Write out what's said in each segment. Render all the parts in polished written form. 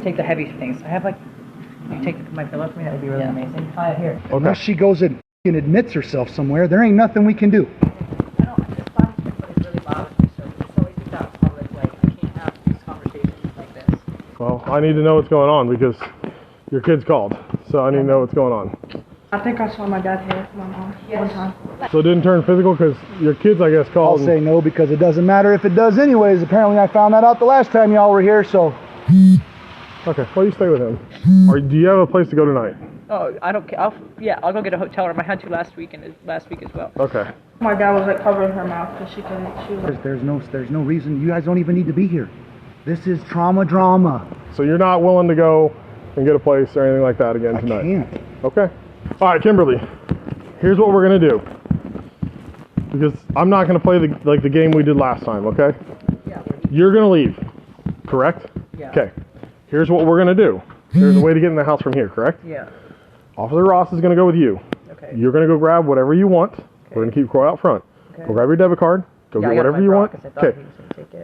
take the heavy things. I have like, you take my pillow for me, that would be really amazing. Hi, here. Okay. Unless she goes and admits herself somewhere, there ain't nothing we can do. I don't, this body is really bothers me, so it's always just out public, like, I can't have these conversations like this. Well, I need to know what's going on because your kid's called, so I need to know what's going on. I think I saw my dad hit my mom one time. So it didn't turn physical because your kids, I guess, called. I'll say no because it doesn't matter if it does anyways. Apparently I found that out the last time y'all were here, so. Okay, well, you stay with him. Or do you have a place to go tonight? Oh, I don't care. I'll go get a hotel room. I had to last week as well. Okay. My dad was like covering her mouth because she was like, There's no reason. You guys don't even need to be here. This is trauma drama. So you're not willing to go and get a place or anything like that again tonight? I can't. Okay. All right, Kimberly. Here's what we're gonna do. Because I'm not gonna play the game we did last time. Okay? Yeah. You're gonna leave. Correct? Yeah. Okay. Here's what we're gonna do. There's a way to get in the house from here. Correct? Yeah. Officer Ross is gonna go with you. Okay. You're gonna go grab whatever you want. Okay. We're gonna keep Kroy out front. Okay. Go grab your debit card. Go get whatever you want. Okay.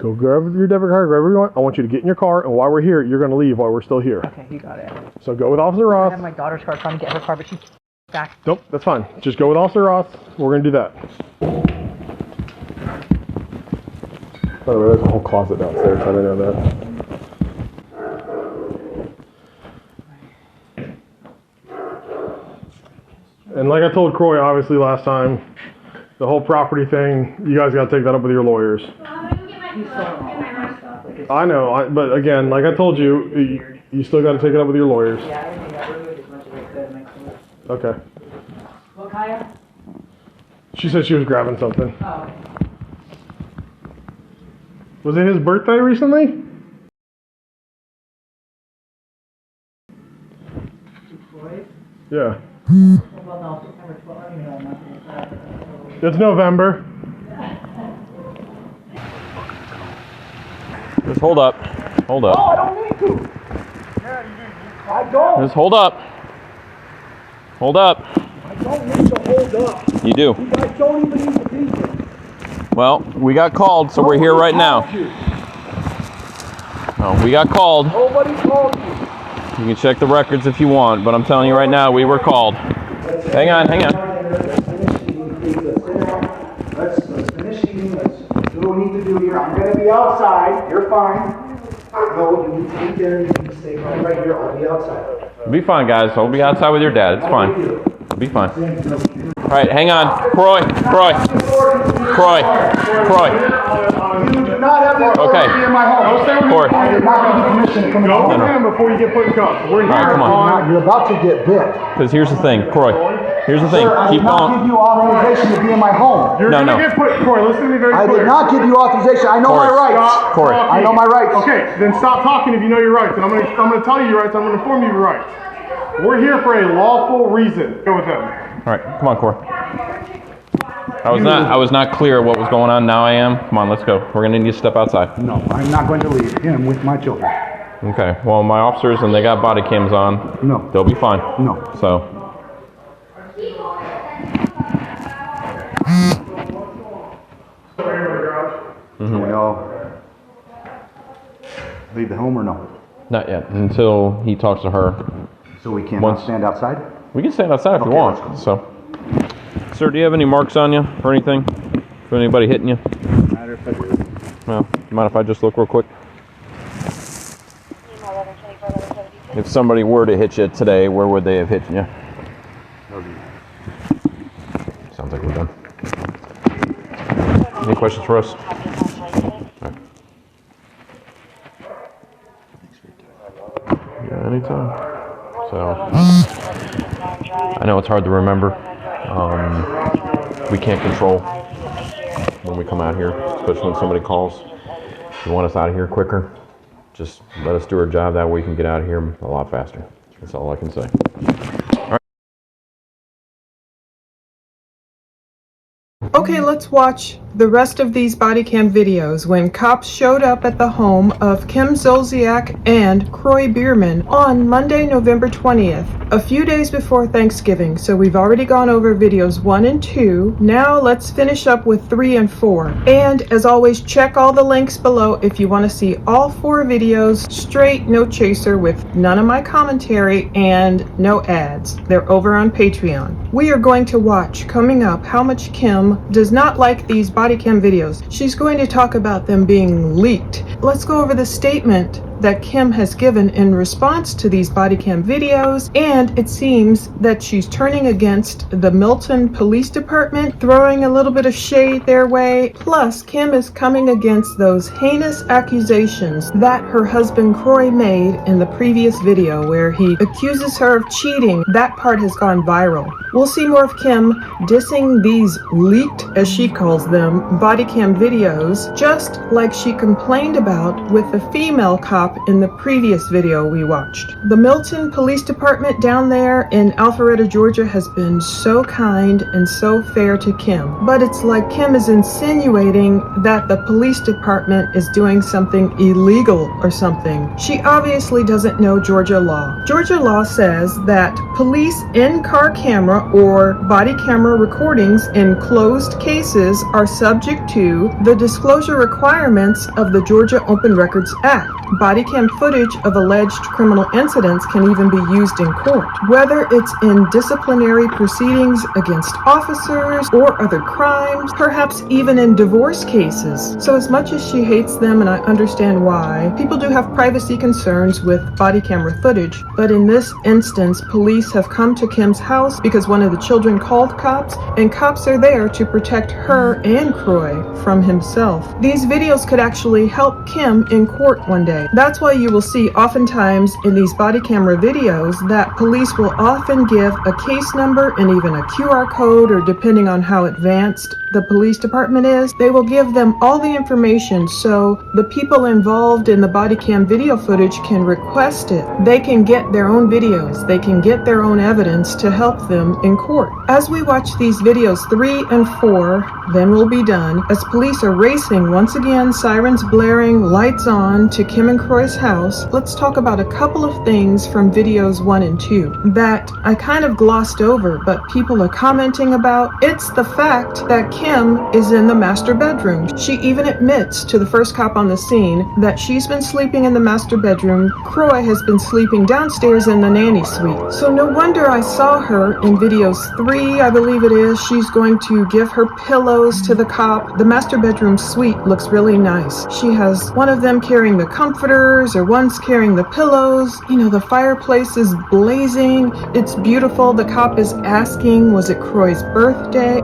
Go grab your debit card, whatever you want. I want you to get in your car, and while we're here, you're going to leave while we're still here. Okay, you got it. So go with Officer Ross. I have my daughter's car trying to get her car, but she's back. Nope, that's fine. Just go with Officer Ross. We're going to do that. By the way, there's a whole closet downstairs. I didn't know that. And like I told Kroy, obviously, last time, the whole property thing, you guys got to take that up with your lawyers. I know, but again, like I told you, you still got to take it up with your lawyers. Yeah, everything got removed as much as I could. Okay. What, Kaya? She said she was grabbing something. Oh, okay. Was it his birthday recently? Yeah. Well, no, September 12th. I don't even know nothing. It's November. Just hold up. Hold up. Oh, I don't need to. I don't. Just hold up. Hold up. I don't need to hold up. You do. You guys don't even need to be here. Well, we got called, so we're here right now. Oh, we got called. Nobody called you. You can check the records if you want, but I'm telling you right now, we were called. Hang on, hang on. Let's finish eating. Let's do what we need to do here. I'm going to be outside. You're fine. No, you need to eat there. You need to stay right here. I'll be outside. We'll be fine, guys. I'll be outside with your dad. It's fine. We'll be fine. All right, hang on. Kroy. You do not have the authority to be in my home. Kroy. I did not give you permission to come in my Go home. with him before you get put in cuffs. We're here. All right, come on. You're about to get bit. Because here's the thing, Kroy. Here's the thing. Sir, I Keep did not give on. you authorization to be in my home. You're No, gonna no. get put. Kroy, listen to me very I clear. did not give you authorization. I know my Corey, rights. Stop Corey. talking. I know my rights. Okay, then stop talking if you know your rights. And I'm gonna tell you your rights. I'm gonna inform you of your rights. We're here for a lawful reason. Go with him. All right, come on, Kroy. I was not clear what was going on. Now I am. Come on, let's go. We're gonna need you to step outside. No, I'm not going to leave him with my children. Okay. Well, my officers and they got body cams on. No. They'll be fine. No. So. Can we all leave the home or no? Not yet. Until he talks to her. So we can't Once- stand outside? We can stand outside if you Okay, want. let's go. So. Sir, do you have any marks on you or anything? For anybody hitting you? Matter if I do. No. Mind if I just look real quick? If somebody were to hit you today, where would they have hit you? Sounds like we're done. Any questions for us? Right. Yeah, anytime. So, I know it's hard to remember. We can't control when we come out here, especially when somebody calls. If you want us out of here quicker, just let us do our job. That way we can get out of here a lot faster. That's all I can say. All right. Okay, let's watch the rest of these body cam videos when cops showed up at the home of Kim Zolciak and Kroy Biermann on Monday, November 20th, a few days before Thanksgiving. So we've already gone over videos 1 and 2. Now let's finish up with 3 and 4. And as always, check all the links below if you want to see all 4 videos straight, no chaser, with none of my commentary and no ads. They're over on Patreon. We are going to watch coming up how much Kim does not like these body cam videos. She's going to talk about them being leaked. Let's go over the statement that Kim has given in response to these body cam videos, and it seems that she's turning against the Milton Police Department, throwing a little bit of shade their way. Plus, Kim is coming against those heinous accusations that her husband Kroy made in the previous video where he accuses her of cheating. That part has gone viral. We'll see more of Kim dissing these leaked, as she calls them, body cam videos, just like she complained about with the female cop in the previous video we watched. The Milton Police Department down there in Alpharetta, Georgia has been so kind and so fair to Kim, but it's like Kim is insinuating that the police department is doing something illegal or something. She obviously doesn't know Georgia law. Georgia law says that police in-car camera or body camera recordings in closed cases are subject to the disclosure requirements of the Georgia Open Records Act. Body cam footage of alleged criminal incidents can even be used in court, whether it's in disciplinary proceedings against officers or other crimes, perhaps even in divorce cases. So as much as she hates them, and I understand why, people do have privacy concerns with body camera footage, but in this instance, police have come to Kim's house because one of the children called cops, and cops are there to protect her and Kroy from himself. These videos could actually help Kim in court one day. That's why you will see oftentimes in these body camera videos that police will often give a case number and even a QR code, or depending on how advanced the police department is, they will give them all the information so the people involved in the body cam video footage can request it. They can get their own videos, they can get their own evidence to help them in court. As we watch these videos 3 and 4, then we'll be done, as police are racing once again, sirens blaring, lights on, to Kim and Kroy's house. Let's talk about a couple of things from videos 1 and 2 that I kind of glossed over, but people are commenting about. It's the fact that Kim is in the master bedroom. She even admits to the first cop on the scene that she's been sleeping in the master bedroom. Kroy has been sleeping downstairs in the nanny suite. So no wonder I saw her in videos 3, I believe it is. She's going to give her pillows to the cop. The master bedroom suite looks really nice. She has one of them carrying the comforters, or one's carrying the pillows. You know, the fireplace is blazing. It's beautiful. The cop is asking, was it Kroy's birthday?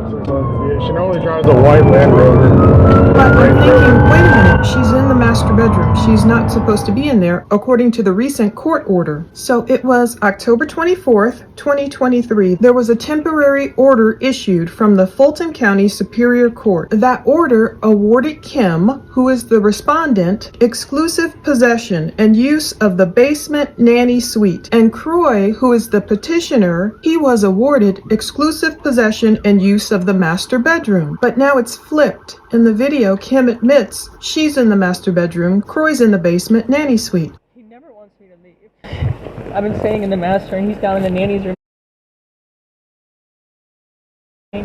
She normally drives a white Land Rover. But I'm thinking, wait a minute, she's in the master bedroom. She's not supposed to be in there, according to the recent court order. So it was October 24th, 2023. There was a temporary order issued from the Fulton County Superior Court. That order awarded Kim, who is the respondent, exclusive possession and use of the basement nanny suite. And Kroy, who is the petitioner, he was awarded exclusive possession and use of the master bedroom. But now it's flipped. In the video, Kim admits she's in the master bedroom, Kroy's in the basement nanny suite. He never wants me to leave. I've been staying in the master and he's down in the nanny's room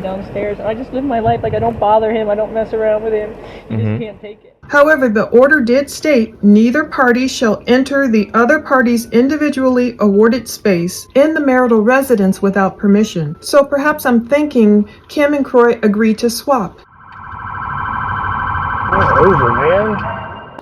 downstairs. I just live my life like I don't bother him, I don't mess around with him. He just can't take it. However, the order did state neither party shall enter the other party's individually awarded space in the marital residence without permission. So perhaps I'm thinking Kim and Kroy agreed to swap. Over, man.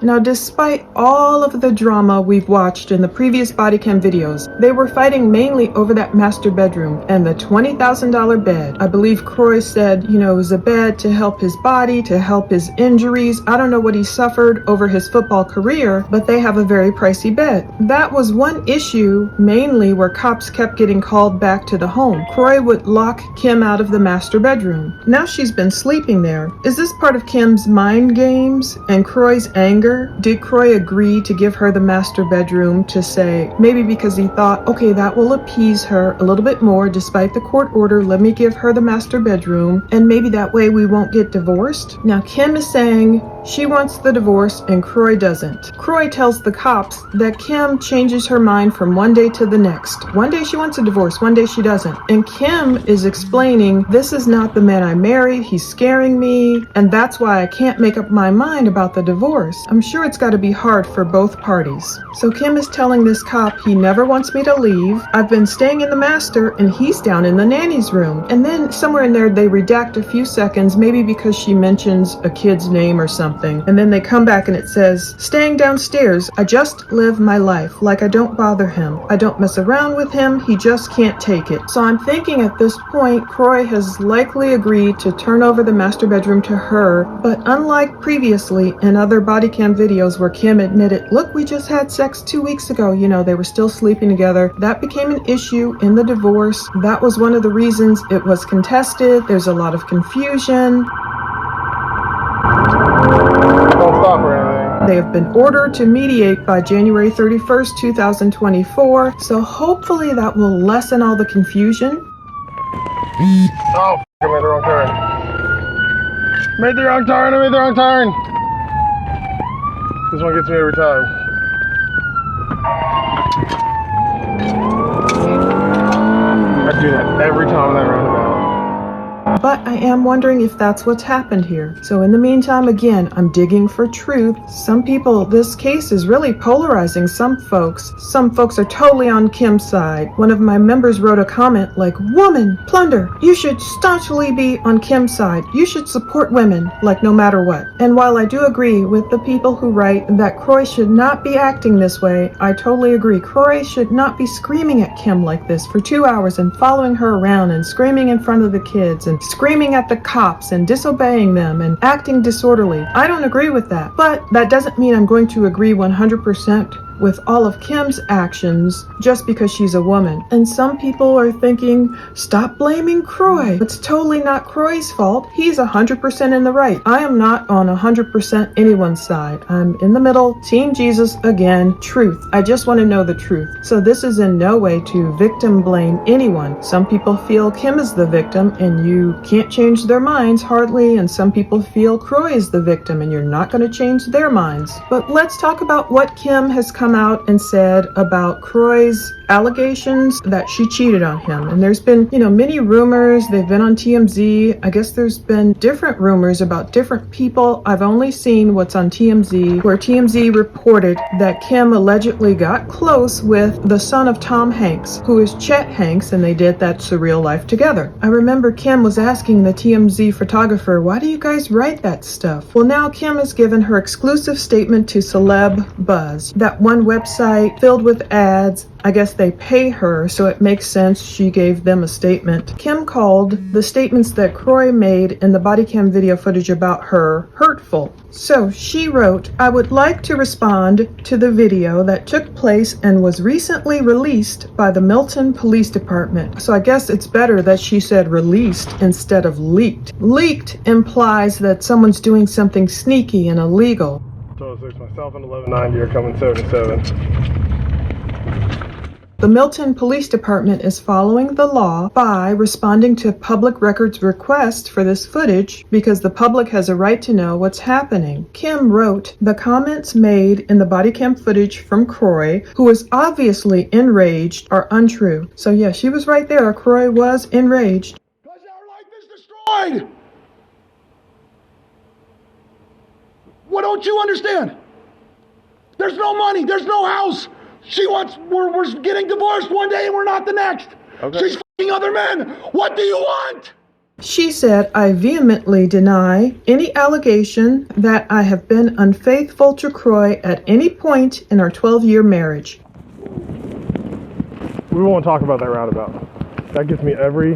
Now, despite all of the drama we've watched in the previous body cam videos, they were fighting mainly over that master bedroom and the $20,000 bed. I believe Kroy said, you know, it was a bed to help his body, to help his injuries. I don't know what he suffered over his football career, but they have a very pricey bed. That was one issue, mainly where cops kept getting called back to the home. Kroy would lock Kim out of the master bedroom. Now she's been sleeping there. Is this part of Kim's mind games and Kroy's anger longer? Did Kroy agree to give her the master bedroom to say, maybe because he thought, okay, that will appease her a little bit more despite the court order, let me give her the master bedroom, and maybe that way we won't get divorced? Now Kim is saying she wants the divorce and Kroy doesn't. Kroy tells the cops that Kim changes her mind from one day to the next. One day she wants a divorce, one day she doesn't. And Kim is explaining, this is not the man I married, he's scaring me, and that's why I can't make up my mind about the divorce. I'm sure it's got to be hard for both parties. So Kim is telling this cop he never wants me to leave. I've been staying in the master and he's down in the nanny's room. And then somewhere in there they redact a few seconds, maybe because she mentions a kid's name or something. And then they come back and it says, staying downstairs, I just live my life like I don't bother him. I don't mess around with him. He just can't take it. So I'm thinking at this point, Kroy has likely agreed to turn over the master bedroom to her. But unlike previously in other body cam videos where Kim admitted, look, we just had sex 2 weeks ago, you know, they were still sleeping together. That became an issue in the divorce. That was one of the reasons it was contested. There's a lot of confusion. Don't stop or anything. They have been ordered to mediate by January 31st, 2024. So hopefully that will lessen all the confusion. Oh, I made the wrong turn. Made the wrong turn, I made the wrong turn. This one gets me every time. I do that every time that roundabout. But I am wondering if that's what's happened here. So in the meantime, again, I'm digging for truth. Some people, this case is really polarizing some folks. Some folks are totally on Kim's side. One of my members wrote a comment like, woman, Plunder, you should staunchly be on Kim's side. You should support women, like no matter what. And while I do agree with the people who write that Kroy should not be acting this way, I totally agree. Kroy should not be screaming at Kim like this for 2 hours and following her around and screaming in front of the kids and screaming at the cops and disobeying them and acting disorderly. I don't agree with that, but that doesn't mean I'm going to agree 100% with all of Kim's actions just because she's a woman. And some people are thinking, stop blaming Kroy. It's totally not Kroy's fault. He's 100% in the right. I am not on 100% anyone's side. I'm in the middle, Team Jesus again, truth. I just want to know the truth. So this is in no way to victim blame anyone. Some people feel Kim is the victim and you can't change their minds hardly, and some people feel Kroy is the victim and you're not going to change their minds. But let's talk about what Kim has come out and said about Kroy's allegations that she cheated on him. And there's been, many rumors. They've been on TMZ. I guess there's been different rumors about different people. I've only seen what's on TMZ, where TMZ reported that Kim allegedly got close with the son of Tom Hanks, who is Chet Hanks, and they did that surreal life together. I remember Kim was asking the TMZ photographer, why do you guys write that stuff? Well, now Kim has given her exclusive statement to Celeb Buzz, that one website filled with ads. I guess they pay her, so it makes sense she gave them a statement. Kim called the statements that Kroy made in the body cam video footage about her hurtful. So she wrote, I would like to respond to the video that took place and was recently released by the Milton Police Department. So I guess it's better that she said released instead of leaked. Leaked implies that someone's doing something sneaky and illegal. So it's myself and 1190 are coming 77. The Milton Police Department is following the law by responding to public records request for this footage because the public has a right to know what's happening. Kim wrote, the comments made in the body cam footage from Kroy, who is obviously enraged, are untrue. So yeah, she was right there. Kroy was enraged. Because our life is destroyed. What don't you understand? There's no money. There's no house. We're getting divorced one day and we're not the next. Okay. She's fucking other men. What do you want? She said, I vehemently deny any allegation that I have been unfaithful to Kroy at any point in our 12-year marriage. We won't talk about that roundabout. That gets me every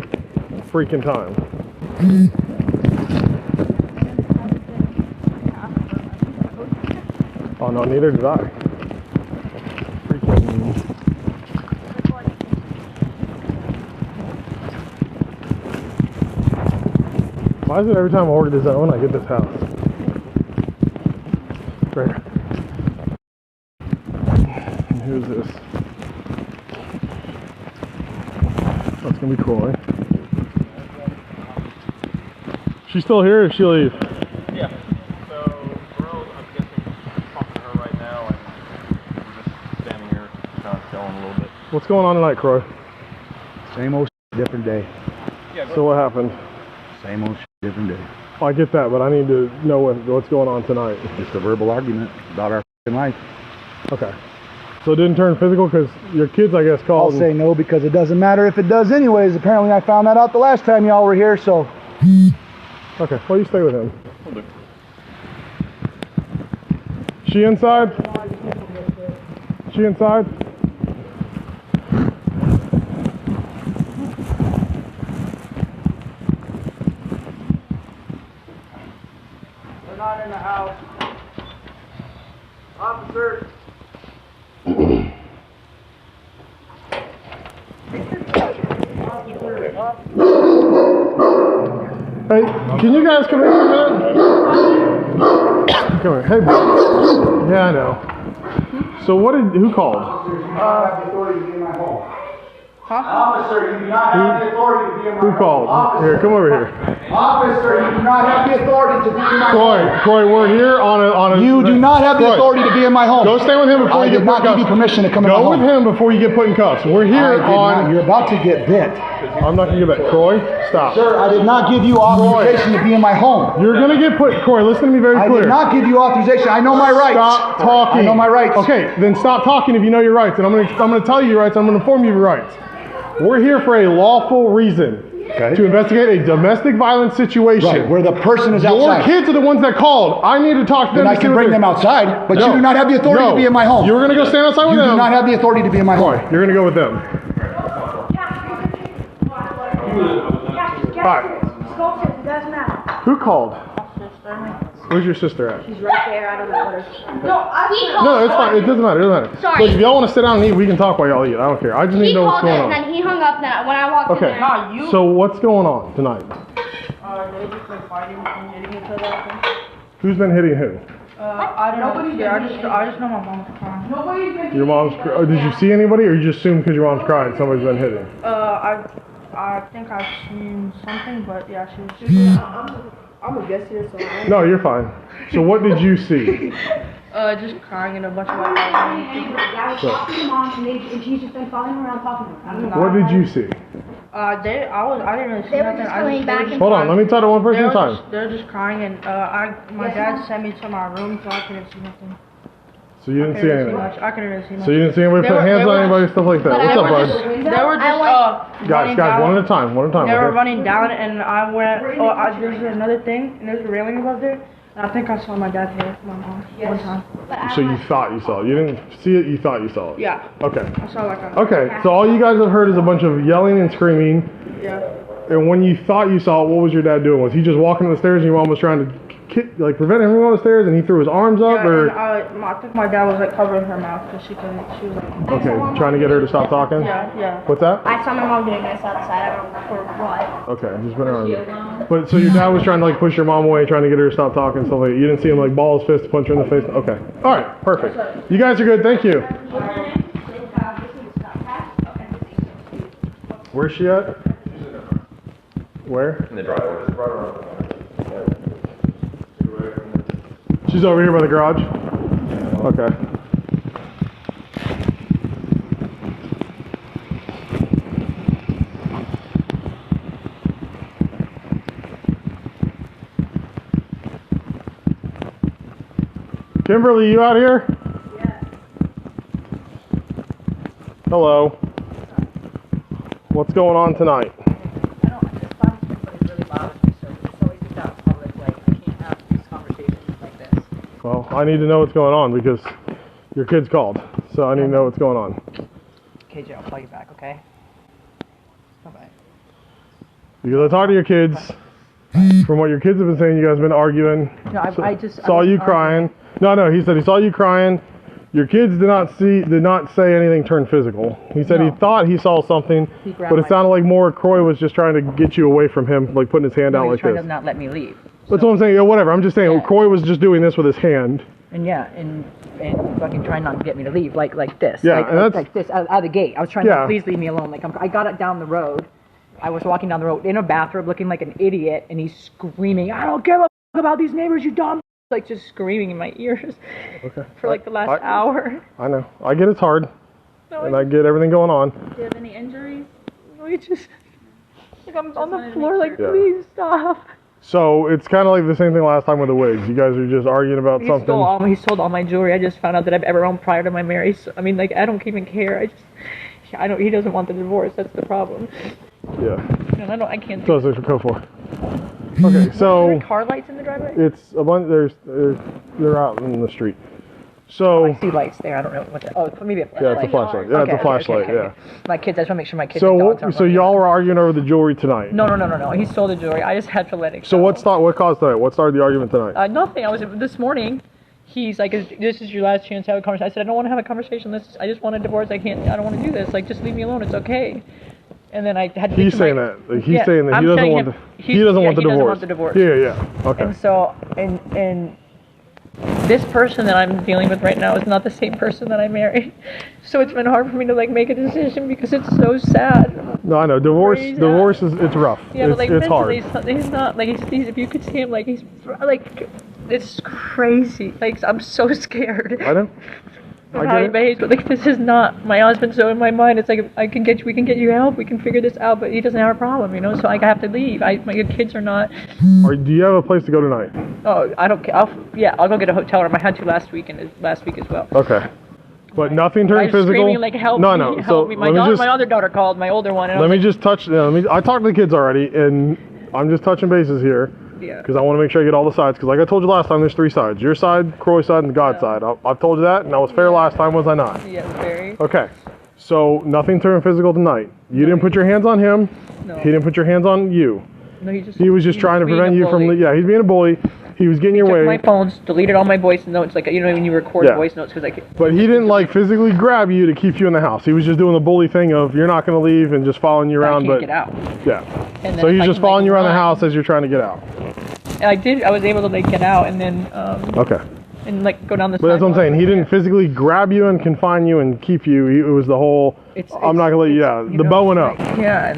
freaking time. Oh no, neither did I. Why is it every time I order this zone, I get this house? Right here. this? That's gonna be Kroy. She's still here or did she leave? Yeah. So, Burrell's, I'm guessing, talking to her right now, and we're just standing here kind of chilling a little bit. What's going on tonight, Kroy? Same old different day. Yeah, So what happened? Same old different day. Oh, I get that, but I need to know what's going on tonight. Just a verbal argument about our life. Okay. So it didn't turn physical because your kids, I guess, I'll called. say no because it doesn't matter if it does anyways. Apparently I found that out the last time y'all were here, so. Okay, well, you stay with him. She inside? She inside? We're not in the house. Officer. Hey, can you guys come here a minute? Come here. Hey, bro. Yeah, I know. So who called? Officer, you do not have the authority to be in my Who called? Here, come over here. Officer, you do not have the authority to be in my Kroy, we're here on a. You do not have the Kroy, authority to be in my home. Go stay with him before I you did get not put in give you cuffs. permission to come in my Go home. with him before you get put in cuffs. We're here You're about to get bit. I'm not gonna get back. Kroy, stop. Sir, I did not give you authorization to be in my home. You're gonna get put. Kroy, listen to me very I clear. did not give you authorization. I know my rights. Stop talking. I know my rights. Okay, then stop talking if you know your rights, and I'm gonna tell you your rights. I'm gonna inform you of your rights. We're here for a lawful reason. Okay. To investigate a domestic violence situation. Right, where the person is Your outside. kids are the ones that called. I need to talk to them. Then I can bring them outside, but you do not have the authority to be in my home. You're gonna go stand outside with You them. do not have the authority to be in my home. You're gonna go with them. All right. It doesn't matter. Who called? Where's your sister at? She's right there. I don't know what her. No, it's fine. It doesn't matter. It doesn't matter. Sorry. Look, if y'all want to sit down and eat, we can talk while y'all eat. I don't care. I just need He to know what's called going it, on. and then he hung up. Then when I walked Okay. in there, Not you. So what's going on tonight? They just been fighting and hitting each other. I think. Who's been hitting who? I don't know. Yeah, I just know my mom's crying. Your mom's. Did you see anybody, or you just assume because your mom's crying somebody's been hitting? I think I've seen something, but yeah, she was. I'm a guest here, so. No, you're fine. So what did you see? Just crying and a bunch of like. I was talking to mom, and she's just been following around talking to her. I don't know. What did you see? I didn't really see They were nothing. just going back and Hold on, let me talk to one person at a time. They're just crying, and my dad sent me to my room, so I couldn't see nothing. So you didn't see anything. I couldn't really see much. So you didn't see anybody They put were- hands they on were- anybody, stuff like that. What's up, bud? They were just Guys, one at a time. One at a time. They were Okay? running down, and I went. There's another thing, and there's a railing above there. And I think I saw my dad hit my mom one time. So you thought you saw it. You didn't see it. You thought you saw it. Yeah, Okay. I saw like a. Okay. So all you guys have heard is a bunch of yelling and screaming. Yeah. And when you thought you saw it, what was your dad doing? Was he just walking up the stairs and your mom was trying to prevent him from going up the stairs, and he threw his arms up, Yeah, or and I think my dad was like covering her mouth because she was like. okay, trying to get her to stop talking? Yeah. What's that? I saw my mom doing this outside. I don't know for what. Okay, just been around. But so your dad was trying to like push your mom away, trying to get her to stop talking, stuff like that. You didn't see him like ball his fist, punch her in the face. Okay. All right. Perfect. You guys are good. Thank you. Where's she at? Where? In the driveway. She's over here by the garage. Okay. Kimberly, you out here? Yeah. Hello. What's going on tonight? I just find something really bothers me, so it's always just out in public, like, I can't have these conversations like this. Well, I need to know what's going on because your kids called, so I need to know what's going on. KJ, I'll call you back, okay? Bye-bye. Because I talked to your kids. From what your kids have been saying, you guys have been arguing. No, I just saw wasn't you crying. No, he said he saw you crying. Your kids did not say anything turn physical. He said he No. thought he saw something, He grabbed but it my- sounded like more Kroy was just trying to get you away from him, like putting his hand out No, like he's trying this. to not let me leave. That's what I'm saying. Yeah, whatever. I'm just saying Yeah. Kroy was just doing this with his hand. And yeah, and fucking trying not to get me to leave, like this. Yeah, and that's, like this out of the gate. I was trying to please leave me alone. Like I got it down the road. I was walking down the road in a bathrobe looking like an idiot, and he's screaming, "I don't give a about these neighbors, you dumb," like just screaming in my ears for like the last hour. I know. I get it's hard, and I get everything going on. Do you have any injuries? We just like I'm on the floor, like please stop. So it's kind of like the same thing last time with the wigs. You guys are just arguing about something. He stole all my jewelry. I just found out that I've ever owned prior to my marriage. So, I mean, like I don't even care. I don't. He doesn't want the divorce. That's the problem. Yeah. And I can't. So it's code 4. Okay, so Are there car lights in the driveway? it's a bunch. They're out in the street. So I see lights there. I don't know what. Maybe a flashlight. yeah, it's a flashlight. Yeah, it's a flashlight. Yeah. My kids. I just want to make sure my kids. And dogs aren't So running y'all out. were arguing over the jewelry tonight. No. He stole the jewelry. I just had to let it go. So what caused tonight? What started the argument tonight? Nothing. This morning. He's like, "This is your last chance to have a conversation." I said, "I don't want to have a conversation. I just want a divorce. I don't want to do this. Like, just leave me alone. It's okay." And then I had to. He's saying that. He's saying that he doesn't want the divorce. Yeah. Okay. And so, and this person that I'm dealing with right now is not the same person that I married. So it's been hard for me to like make a decision because it's so sad. No, I know. Divorce is it's rough. Yeah, it's, but like it's hard. he's not like he's if you could see him like he's like it's crazy. Like I'm so scared. I know. Of how he behaves, but like this is not my husband. So in my mind, it's like we can get you help. We can figure this out, but he doesn't have a problem, you know. So I have to leave. My kids are not. Do you have a place to go tonight? Oh, I don't care. I'll go get a hotel room. I had to last week as well. Okay. But nothing turned I'm physical. Screaming like help me, help me. My other daughter called, my older one. And let me just touch. I talked to the kids already, and I'm just touching bases here. Yeah. Because I want to make sure I get all the sides. Because like I told you last time, there's 3 sides: your side, Kroy's side, and God's side. I've told you that, and I was fair last time, was I not? Yeah, very. Okay. So nothing turned physical tonight. You didn't put your hands on him. No. He didn't put your hands on you. No, he was just trying to prevent you from. Yeah, he's being a bully. He was getting your way. My phones, deleted all my voice notes, like when you record voice notes, because like. But he didn't like physically grab you to keep you in the house. He was just doing the bully thing of you're not going to leave and just following you around. I can't get out. Yeah. So he's just following you around the house as you're trying to get out. And I was able to like get out and then. Okay. And like go down the. But that's what I'm saying. He didn't physically grab you and confine you and keep you. It was the whole. I'm not gonna let you. Yeah, the bowing up. Yeah.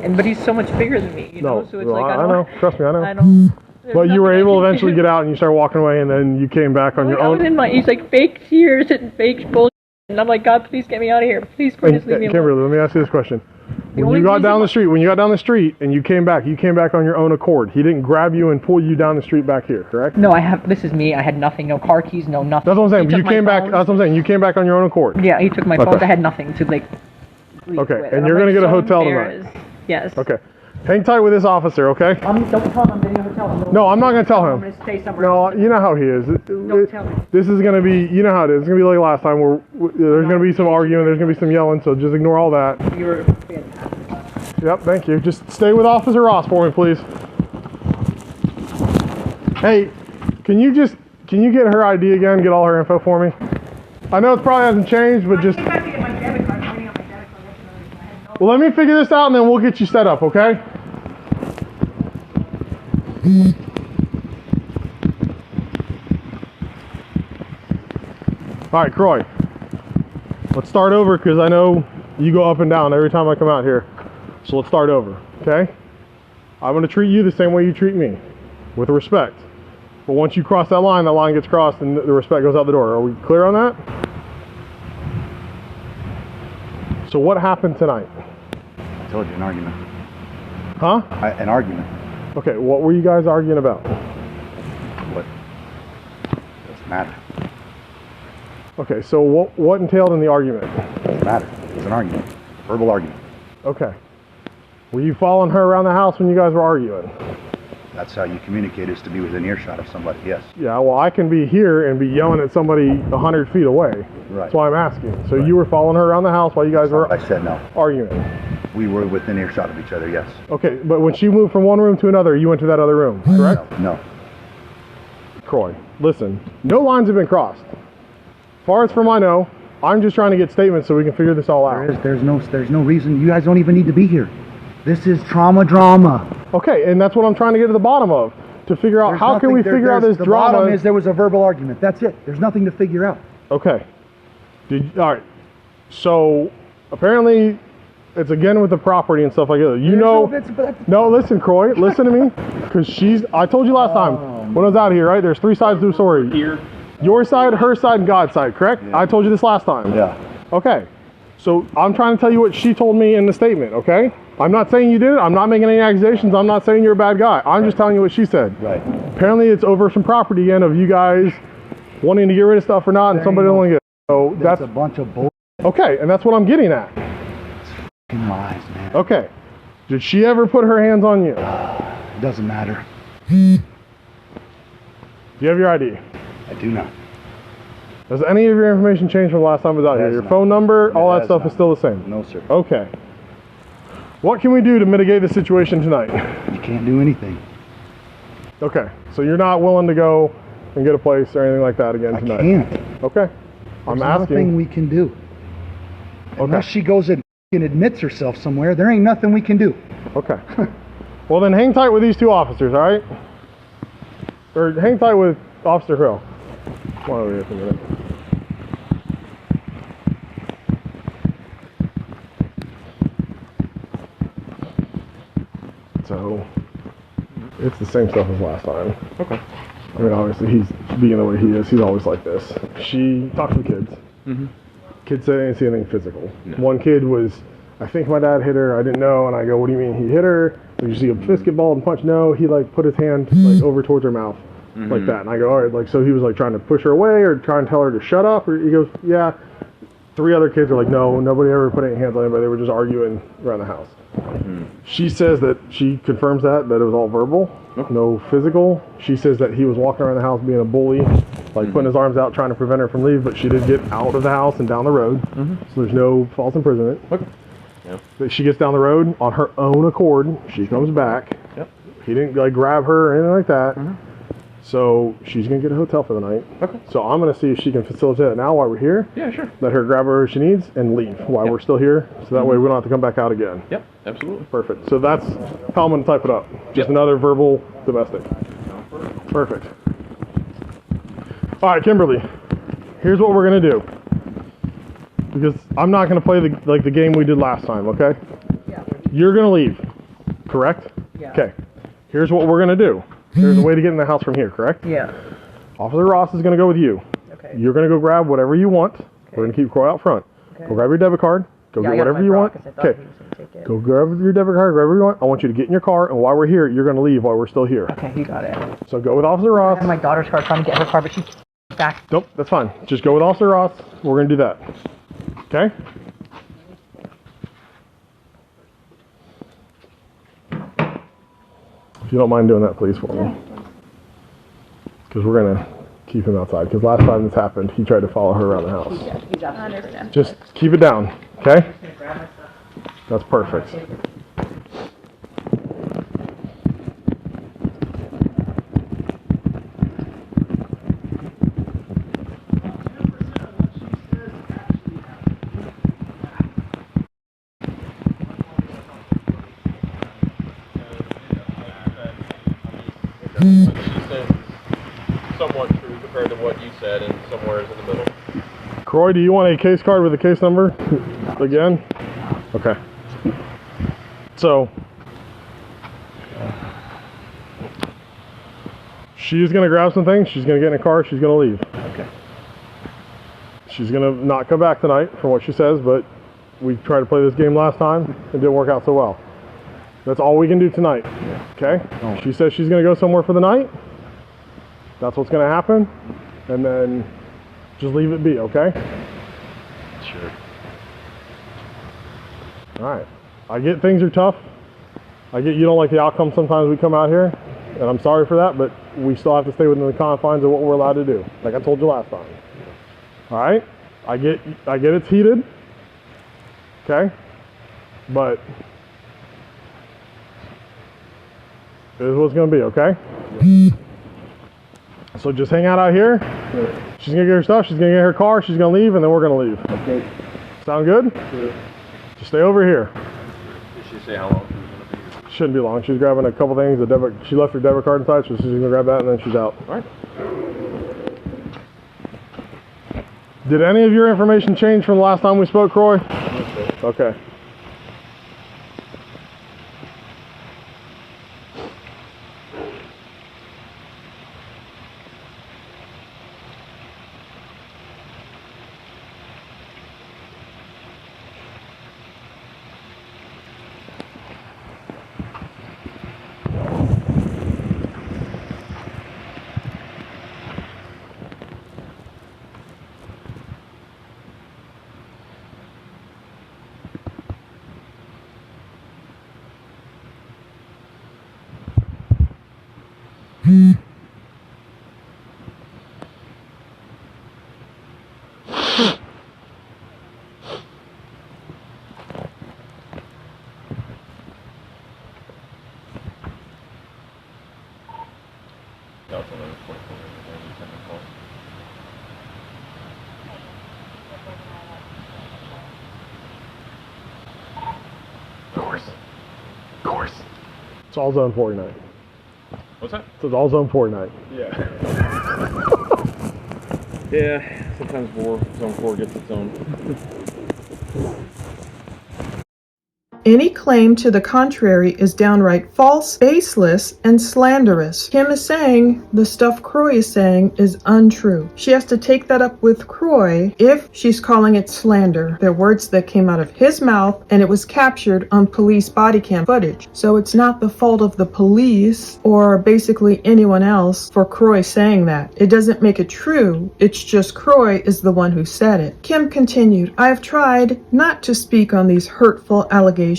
And but he's so much bigger than me. You know? So it's like I know. Trust me, I know. I don't. But you were able to eventually get out and you started walking away and then you came back on your own. He's like fake tears and fake bullshit. And I'm like, God, please get me out of here. Please leave me alone. Kimberly, let me ask you this question. When you got down the street and you came back on your own accord. He didn't grab you and pull you down the street back here, correct? No, this is me. I had nothing, no car keys, no nothing. That's what I'm saying. You came back, that's what I'm saying. You came back on your own accord. Yeah, he took my phones. I had nothing to like. Okay, and you're going to get a hotel tonight. Yes. Okay. Hang tight with this officer, okay? Don't tell him I'm getting a hotel. No, I'm not going to tell him. I'm going to stay somewhere. No, you know how he is. Don't tell me. This is going to be, you know how it is. It's going to be like last time where there's going to be some arguing, there's going to be some yelling, so just ignore all that. You're fantastic. Yep, thank you. Just stay with Officer Ross for me, please. Hey, can you get her ID again, get all her info for me? I know it probably hasn't changed, but just... Well, let me figure this out and then we'll get you set up, okay? All right, Kroy. Let's start over because I know you go up and down every time I come out here. So let's start over, okay? I'm going to treat you the same way you treat me, with respect. But once you cross that line gets crossed and the respect goes out the door. Are we clear on that? So what happened tonight? I told you, an argument. Huh? An argument. Okay, what were you guys arguing about? What? Doesn't matter. Okay, so what entailed in the argument? Doesn't matter. It's an argument. Verbal argument. Okay. Were you following her around the house when you guys were arguing? That's how you communicate, is to be within earshot of somebody, yes. Yeah, well, I can be here and be yelling at somebody 100 feet away. Right. That's why I'm asking. So you were following her around the house while you guys were I said no. Arguing? We were within earshot of each other, yes. Okay, but when she moved from one room to another, you went to that other room, correct? No. Kroy, listen, no lines have been crossed. As far as from I know, I'm just trying to get statements so we can figure this all out. There's no reason. You guys don't even need to be here. This is trauma drama. Okay, and that's what I'm trying to get to the bottom of. to figure out, how can we figure out this the drama? The bottom is there was a verbal argument. That's it. There's nothing to figure out. Okay. All right. So apparently it's again with the property and stuff like that. No, listen, Kroy, listen to me. Because I told you last time when I was out here, right? There's 3 sides to the story. Here. Your side, her side, and God's side, correct? Yeah. I told you this last time. Yeah. Okay. So I'm trying to tell you what she told me in the statement, okay? I'm not saying you did it. I'm not making any accusations. I'm not saying you're a bad guy. I'm just telling you what she said. Right. Apparently it's over some property again of you guys wanting to get rid of stuff or not, and somebody don't want to get it. So that's a bunch of bull. Okay, and that's what I'm getting at. Fucking lies, man. Okay. Did she ever put her hands on you? It doesn't matter. Do you have your ID? I do not. Has any of your information changed from the last time I was out here? Your phone number, all that stuff is still the same? No, sir. Okay. What can we do to mitigate the situation tonight? You can't do anything. Okay. So you're not willing to go and get a place or anything like that again tonight? I can't. Okay. There's nothing we can do. Unless she goes and admits herself somewhere, there ain't nothing we can do. Okay. Well, then hang tight with these 2 officers, all right? Or hang tight with Officer Hill. Come on over here for a minute. So, it's the same stuff as last time. Okay. I mean, obviously, he's being the way he is. He's always like this. She talked to the kids. Kids said they didn't see anything physical. No. One kid was, I think my dad hit her. I didn't know. And I go, what do you mean he hit her? Did you see a fist get balled and punch? No. He like put his hand like over towards her mouth like that. And I go, all right. Like, so he was like trying to push her away or trying to tell her to shut up. Or he goes, yeah. 3 other kids are like, no, nobody ever put any hands on anybody. They were just arguing around the house. She says that she confirms that it was all verbal, no physical. She says that he was walking around the house being a bully, like putting his arms out trying to prevent her from leaving, but she did get out of the house and down the road, so there's no false imprisonment. Okay. Yeah. But she gets down the road on her own accord. She comes back. Yep. He didn't like grab her or anything like that. So she's going to get a hotel for the night. Okay. So I'm going to see if she can facilitate it now while we're here. Yeah, sure. Let her grab her if she needs and leave while we're still here. So that way we don't have to come back out again. Yep, absolutely. Perfect. So that's how I'm going to type it up. Just another verbal domestic. Perfect. All right, Kimberly. Here's what we're going to do. Because I'm not going to play the game we did last time, okay? Yeah. You're going to leave, correct? Yeah. Okay. Here's what we're going to do. There's a way to get in the house from here, correct? Yeah. Officer Ross is going to go with you. Okay. You're going to go grab whatever you want. Okay. We're going to keep Kroy out front. Okay. Go grab your debit card. Go get whatever you want. Okay. Go grab your debit card, whatever you want. I want you to get in your car, and while we're here, you're going to leave while we're still here. Okay, you got it. So go with Officer Ross. I have my daughter's car trying to get her car, but she's back. Nope, that's fine. Just go with Officer Ross. We're going to do that. Okay? If you don't mind doing that, please, for me. Because we're going to keep him outside. Because last time this happened, he tried to follow her around the house. He's absolutely. Just keep it down, okay? That's perfect. She said somewhat true compared to what you said, and somewhere is in the middle. Kroy, do you want a case card with a case number again? Okay. So she's gonna grab some things. She's gonna get in a car. She's gonna leave. Okay. She's gonna not come back tonight, from what she says. But we tried to play this game last time. It didn't work out so well. That's all we can do tonight. Okay? Oh. She says she's going to go somewhere for the night. That's what's going to happen. And then just leave it be, okay? Sure. All right. I get things are tough. I get you don't like the outcome sometimes we come out here. And I'm sorry for that, but we still have to stay within the confines of what we're allowed to do. Like I told you last time. All right? I get it's heated. Okay? But this is what it's going to be, okay? Yeah. So just hang out here. Yeah. She's going to get her stuff. She's going to get her car. She's going to leave, and then we're going to leave. Okay. Sound good? Yeah. Just stay over here. Did she say how long she was going to be here? Shouldn't be long. She's grabbing a couple things. She left her debit card inside, so she's gonna grab that and then she's out. All right. Did any of your information change from the last time we spoke, Kroy? Okay. Of course. It's all zone 4 tonight. What's that? It's all zone 4 tonight. Yeah. Yeah, sometimes zone 4 gets its own. Any claim to the contrary is downright false, baseless, and slanderous. Kim is saying the stuff Kroy is saying is untrue. She has to take that up with Kroy if she's calling it slander. They're words that came out of his mouth, and it was captured on police body cam footage. So it's not the fault of the police or basically anyone else for Kroy saying that. It doesn't make it true. It's just Kroy is the one who said it. Kim continued, I have tried not to speak on these hurtful allegations,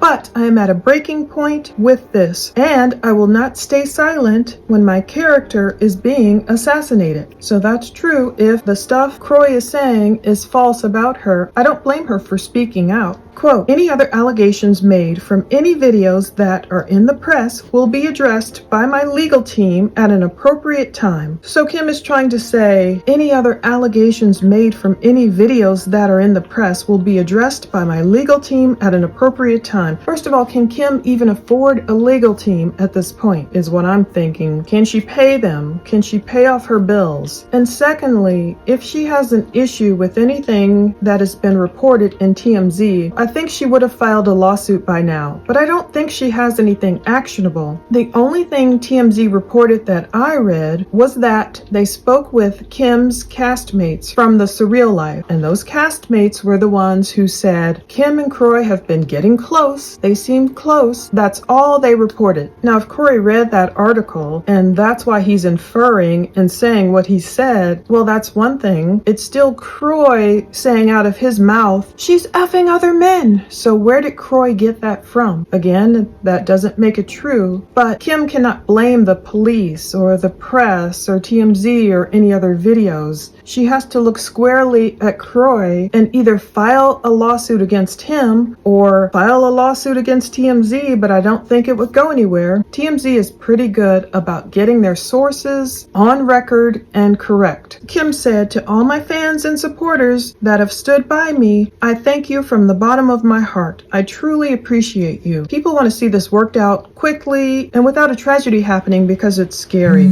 but I am at a breaking point with this, and I will not stay silent when my character is being assassinated. So that's true. If the stuff Kroy is saying is false about her, I don't blame her for speaking out. Quote, any other allegations made from any videos that are in the press will be addressed by my legal team at an appropriate time. So Kim is trying to say any other allegations made from any videos that are in the press will be addressed by my legal team at an appropriate time. First of all, can Kim even afford a legal team at this point is what I'm thinking. Can she pay them? Can she pay off her bills? And secondly, if she has an issue with anything that has been reported in TMZ, I think she would have filed a lawsuit by now, but I don't think she has anything actionable. The only thing TMZ reported that I read was that they spoke with Kim's castmates from The Surreal Life, and those castmates were the ones who said Kim and Kroy have been getting close. They seemed close. That's all they reported. Now, if Kroy read that article and that's why he's inferring and saying what he said, well, that's one thing. It's still Kroy saying out of his mouth, she's effing other men. So where did Kroy get that from? Again, that doesn't make it true, but Kim cannot blame the police or the press or TMZ or any other videos. She has to look squarely at Kroy and either file a lawsuit against him or file a lawsuit against TMZ, but I don't think it would go anywhere. TMZ is pretty good about getting their sources on record and correct. Kim said, to all my fans and supporters that have stood by me, I thank you from the bottom of my heart. I truly appreciate you. People want to see this worked out quickly and without a tragedy happening because it's scary.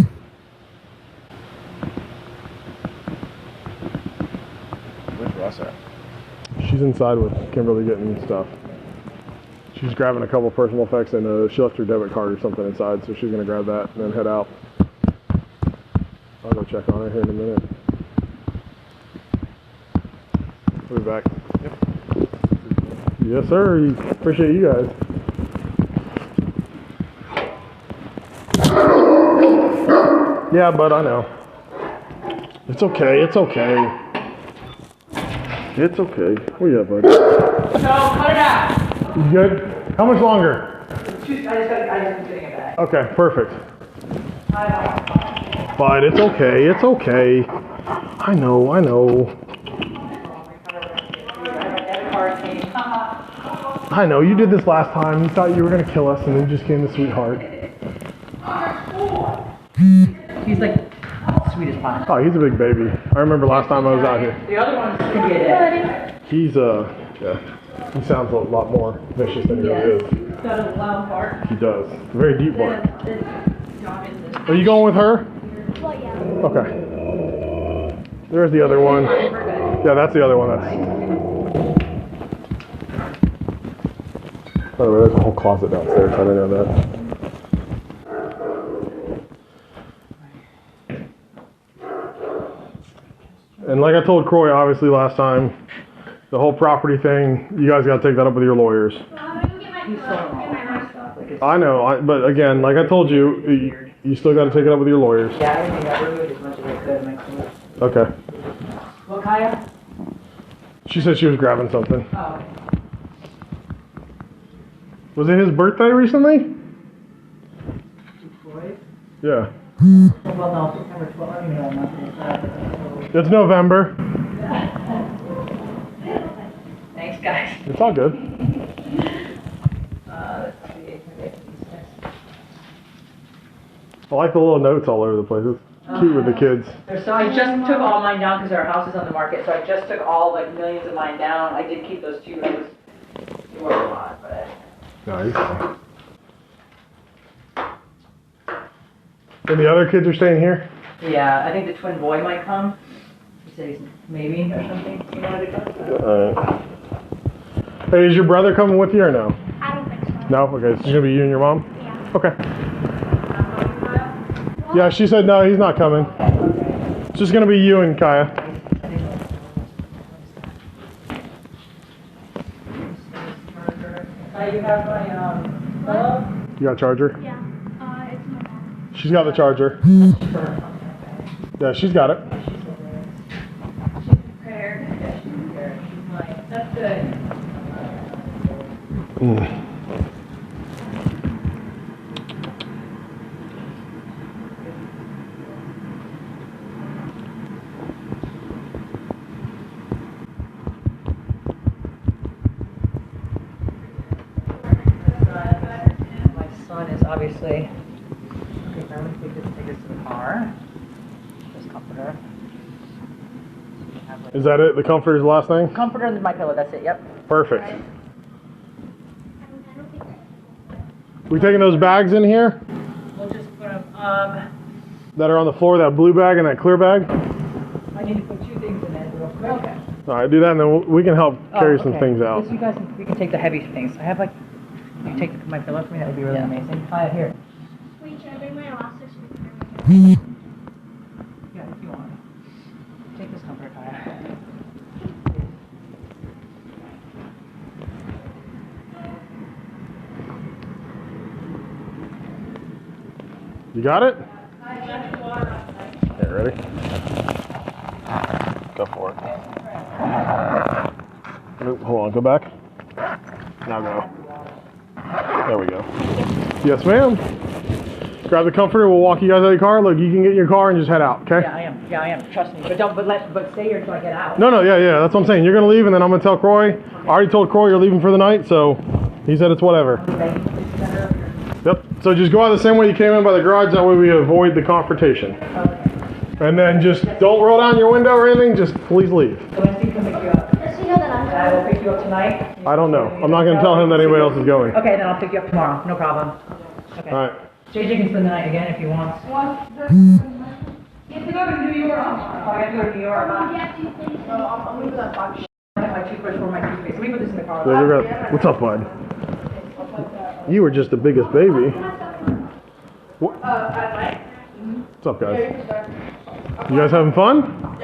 Where's Ross at? She's inside with Kimberly getting stuff. She's grabbing a couple personal effects and she left her debit card or something inside, so she's going to grab that and then head out. I'll go check on her here in a minute. We'll be back. Yep. Yes, sir. Appreciate you guys. Yeah, but I know. It's okay. It's okay. It's okay. Where you at, buddy? No, cut it out. You good? How much longer? I just getting it back. Okay, perfect. But it's okay. It's okay. I know. I know, you did this last time. You thought you were going to kill us, and then you just became the sweetheart. He's like sweet as pie. Oh, he's a big baby. I remember last time I was out here. The other one's idiot. He's, yeah, he sounds a lot more vicious than he really is. got a loud part. He does. Very deep bark. Dog is this. Are you going with her? Well, yeah. Okay. There's the other one. Yeah, that's the other one. By the way, there's a whole closet downstairs. I didn't know that. And like I told Kroy, obviously, last time, the whole property thing, you guys got to take that up with your lawyers. I know, but again, like I told you, you still got to take it up with your lawyers. Yeah, I think I removed as much as I could. Make sure. Okay. What, Kaya? She said she was grabbing something. Oh. Was it his birthday recently? Floyd? Yeah. Well, no, September 12th. I don't even know nothing. It's November. Thanks, guys. It's all good. Let's see. I like the little notes all over the place. It's cute with the kids. So I just took all mine down because our house is on the market. So I just took all like millions of mine down. I did keep those two. It was a lot, but. Nice. And the other kids are staying here? Yeah, I think the twin boy might come. He said he's maybe or something. You wanted to come? Hey, is your brother coming with you or no? I don't think so. No? Okay, so it's gonna be you and your mom? Yeah. Okay. Yeah, she said no, he's not coming. It's just gonna be you and Kaya. You have my pillow? You got a charger? Yeah. It's my mom. She's got the charger. Yeah, she's got it. Prepared. Yeah, she's prepared. She's like, that's good. My son is obviously. Okay, now I'm going to take this to the car. This comforter. Is that it? The comforter's the last thing? Comforter and my pillow, that's it, yep. Perfect. We taking those bags in here We'll just put them, that are on the floor, that blue bag and that clear bag? I need to put two things in it real quick. Okay. All right, do that and then we can help carry some okay. things out. Yes, you guys, we can take the heavy things. I have like, you take my pillow for me, that would be really amazing. Here. Wait, should I bring my elastics with me? Yeah, if you want. Take this comforter, Kaya. You got it? Okay, ready? Go for it. Nope, hold on, go back. Now go. There we go. Yes, ma'am. Grab the comforter, we'll walk you guys out of the car. Look, you can get in your car and just head out, okay? Yeah, I am. Yeah, I am. Trust me. But stay here until I get out. No, yeah, that's what I'm saying. You're gonna leave and then I'm gonna tell Kroy. I already told Kroy you're leaving for the night, so he said it's whatever. Yep, so just go out the same way you came in by the garage, that way we avoid the confrontation. And then just don't roll down your window or anything, just please leave. So when Steve can pick you up? Does he know that I'm I will pick you up tonight. I don't know. I'm not gonna tell him that anybody else is going. Okay, then I'll pick you up tomorrow. No problem. Okay. Alright. JJ can spend the night again if he wants. You have to go to New York. Oh, I have to go to New York. I'm leaving that box. I have my toothbrush for my toothpaste. Let me put this in the car. Yeah, you're good. What's up, bud? You were just the biggest baby. What? What's up, guys? You guys having fun?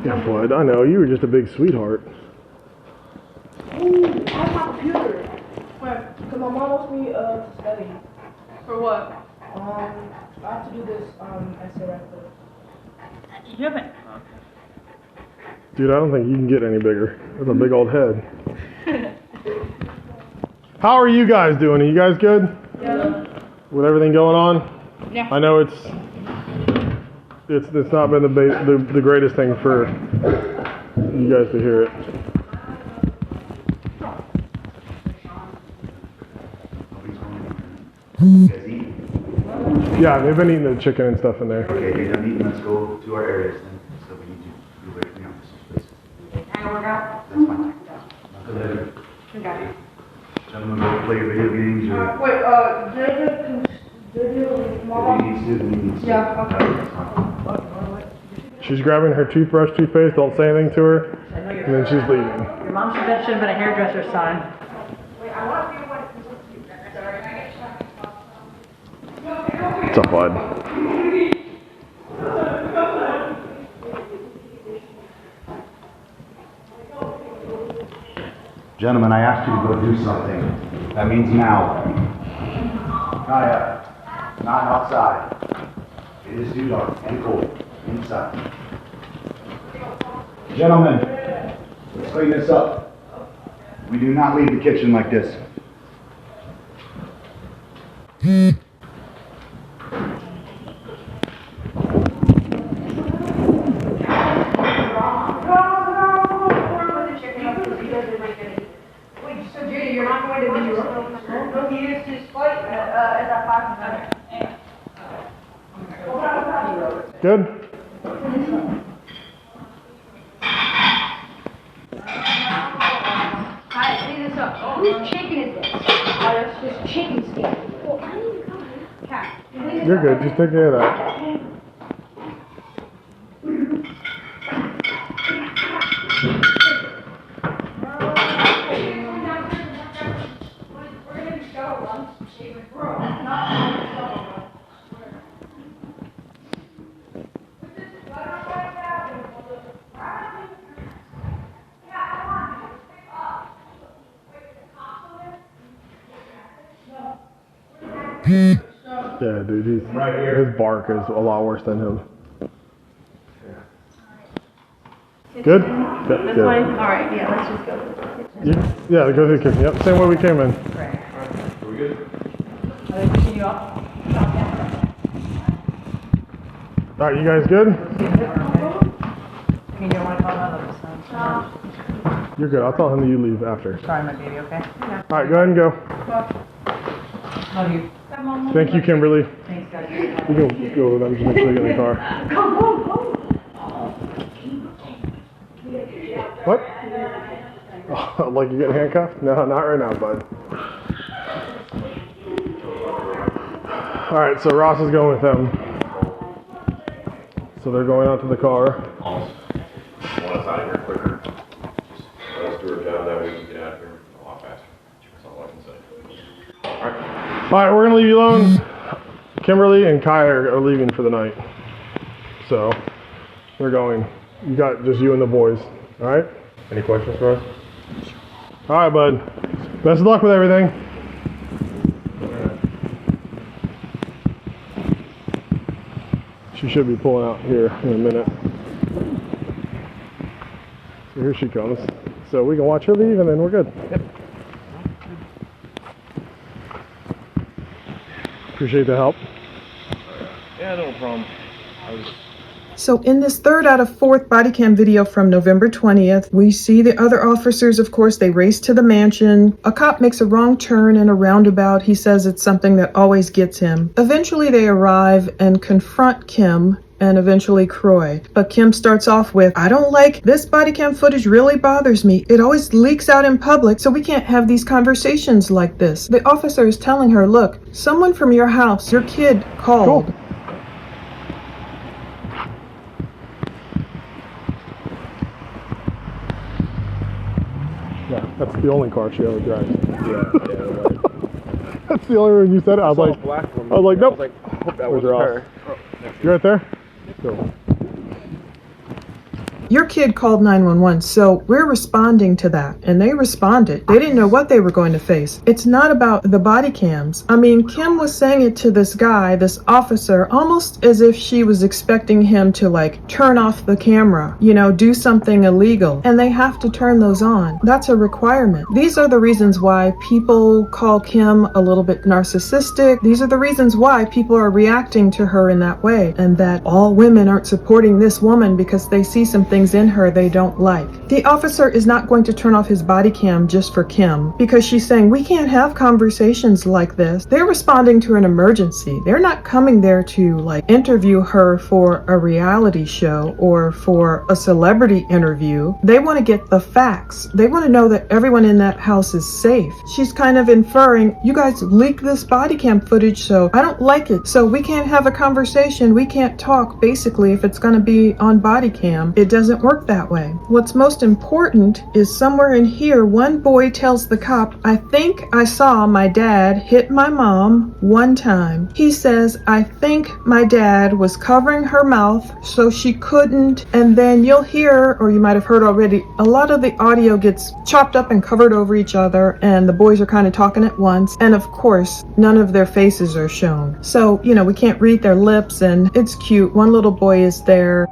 Yeah, bud, I know. You were just a big sweetheart. Ooh, I have my computer. Where? Because my mom wants me to study. For what? I have to do this essay right there. You haven't. Dude, I don't think you can get any bigger. That's a big old head. How are you guys doing? Are you guys good? Yeah. With everything going on? Yeah. I know it's not been the greatest thing for you guys to hear it. You guys eat? Yeah, they've been eating the chicken and stuff in there. Okay, you're done eating, let's go to our areas then. So we need you to move away from the office, please. Can I work out? That's fine. Okay. Gentlemen, go play video games or Wait, Mama? if he needs to, then he needs to. Yeah, okay. She's grabbing her toothbrush, toothpaste, don't say anything to her, and then she's leaving. Your mom should have been a hairdresser's son. What's up, bud? Gentlemen, I asked you to go do something. That means now. Kaya, not outside. It is too dark and cold inside. Gentlemen, let's clean this up. We do not leave the kitchen like this. You're not going to be your own. No, he is to fight at that 500. Good? Alright, clean this up. Whose chicken is this? Oh, that's just chicken skin. Cat. You're good, just take care of that. Yeah, dude, his bark is a lot worse than him. Good? That's Good. fine. Alright, yeah, let's just go. Yeah, go to the kitchen. Yep, same way we came in. Right. Are we good? Are they pushing you up? Alright, you guys good? I mean, you don't want to call out of the sun. You're good. I'll tell him that you leave after. Sorry, my baby, okay? Alright, go ahead and go. Love you. Thank you, Kimberly. Thanks, guys. You can go with them, just make sure you get in the car. What? Oh, like you getting handcuffed? No, not right now, bud. Alright, so Ross is going with them. So they're going out to the car. Want us out of here quicker? Let us do our job, that way we can get out of here a lot faster. That's all I can say. Alright, we're gonna leave you alone. Kimberly and Kai are leaving for the night. So, we're going. You got just you and the boys. Alright? Any questions for us? Alright, bud. Best of luck with everything. She should be pulling out here in a minute. So here she comes. So we can watch her leave and then we're good. Yep. Appreciate the help. Yeah, no problem. So in this third out of fourth body cam video from November 20th, we see the other officers, of course, they race to the mansion. A cop makes a wrong turn in a roundabout. He says it's something that always gets him. Eventually they arrive and confront Kim and eventually Kroy. But Kim starts off with, I don't like this body cam footage, really bothers me. It always leaks out in public, so we can't have these conversations like this. The officer is telling her, look, someone from your house, your kid, called. Cool. Yeah, that's the only car she ever drives. Yeah. That's the only reason you said it. I was like, nope. Hope that Where's was her? her. You right there? Cool. Your kid called 911, so we're responding to that. And they responded. They didn't know what they were going to face. It's not about the body cams. I mean, Kim was saying it to this guy, this officer, almost as if she was expecting him to like turn off the camera, you know, do something illegal. And they have to turn those on. That's a requirement. These are the reasons why people call Kim a little bit narcissistic. These are the reasons why people are reacting to her in that way. And that all women aren't supporting this woman because they see something things in her they don't like. The officer is not going to turn off his body cam just for Kim because she's saying we can't have conversations like this. They're responding to an emergency. They're not coming there to like interview her for a reality show or for a celebrity interview. They want to get the facts. They want to know that everyone in that house is safe. She's kind of inferring, you guys leaked this body cam footage, so I don't like it. So we can't have a conversation. We can't talk, basically, if it's going to be on body cam. It doesn't work that way. What's most important is somewhere in here, one boy tells the cop, I think I saw my dad hit my mom one time. He says, I think my dad was covering her mouth so she couldn't, and then you'll hear, or you might have heard already, a lot of the audio gets chopped up and covered over each other, and the boys are kind of talking at once, and of course, none of their faces are shown. So, you know, we can't read their lips, and it's cute. One little boy is there.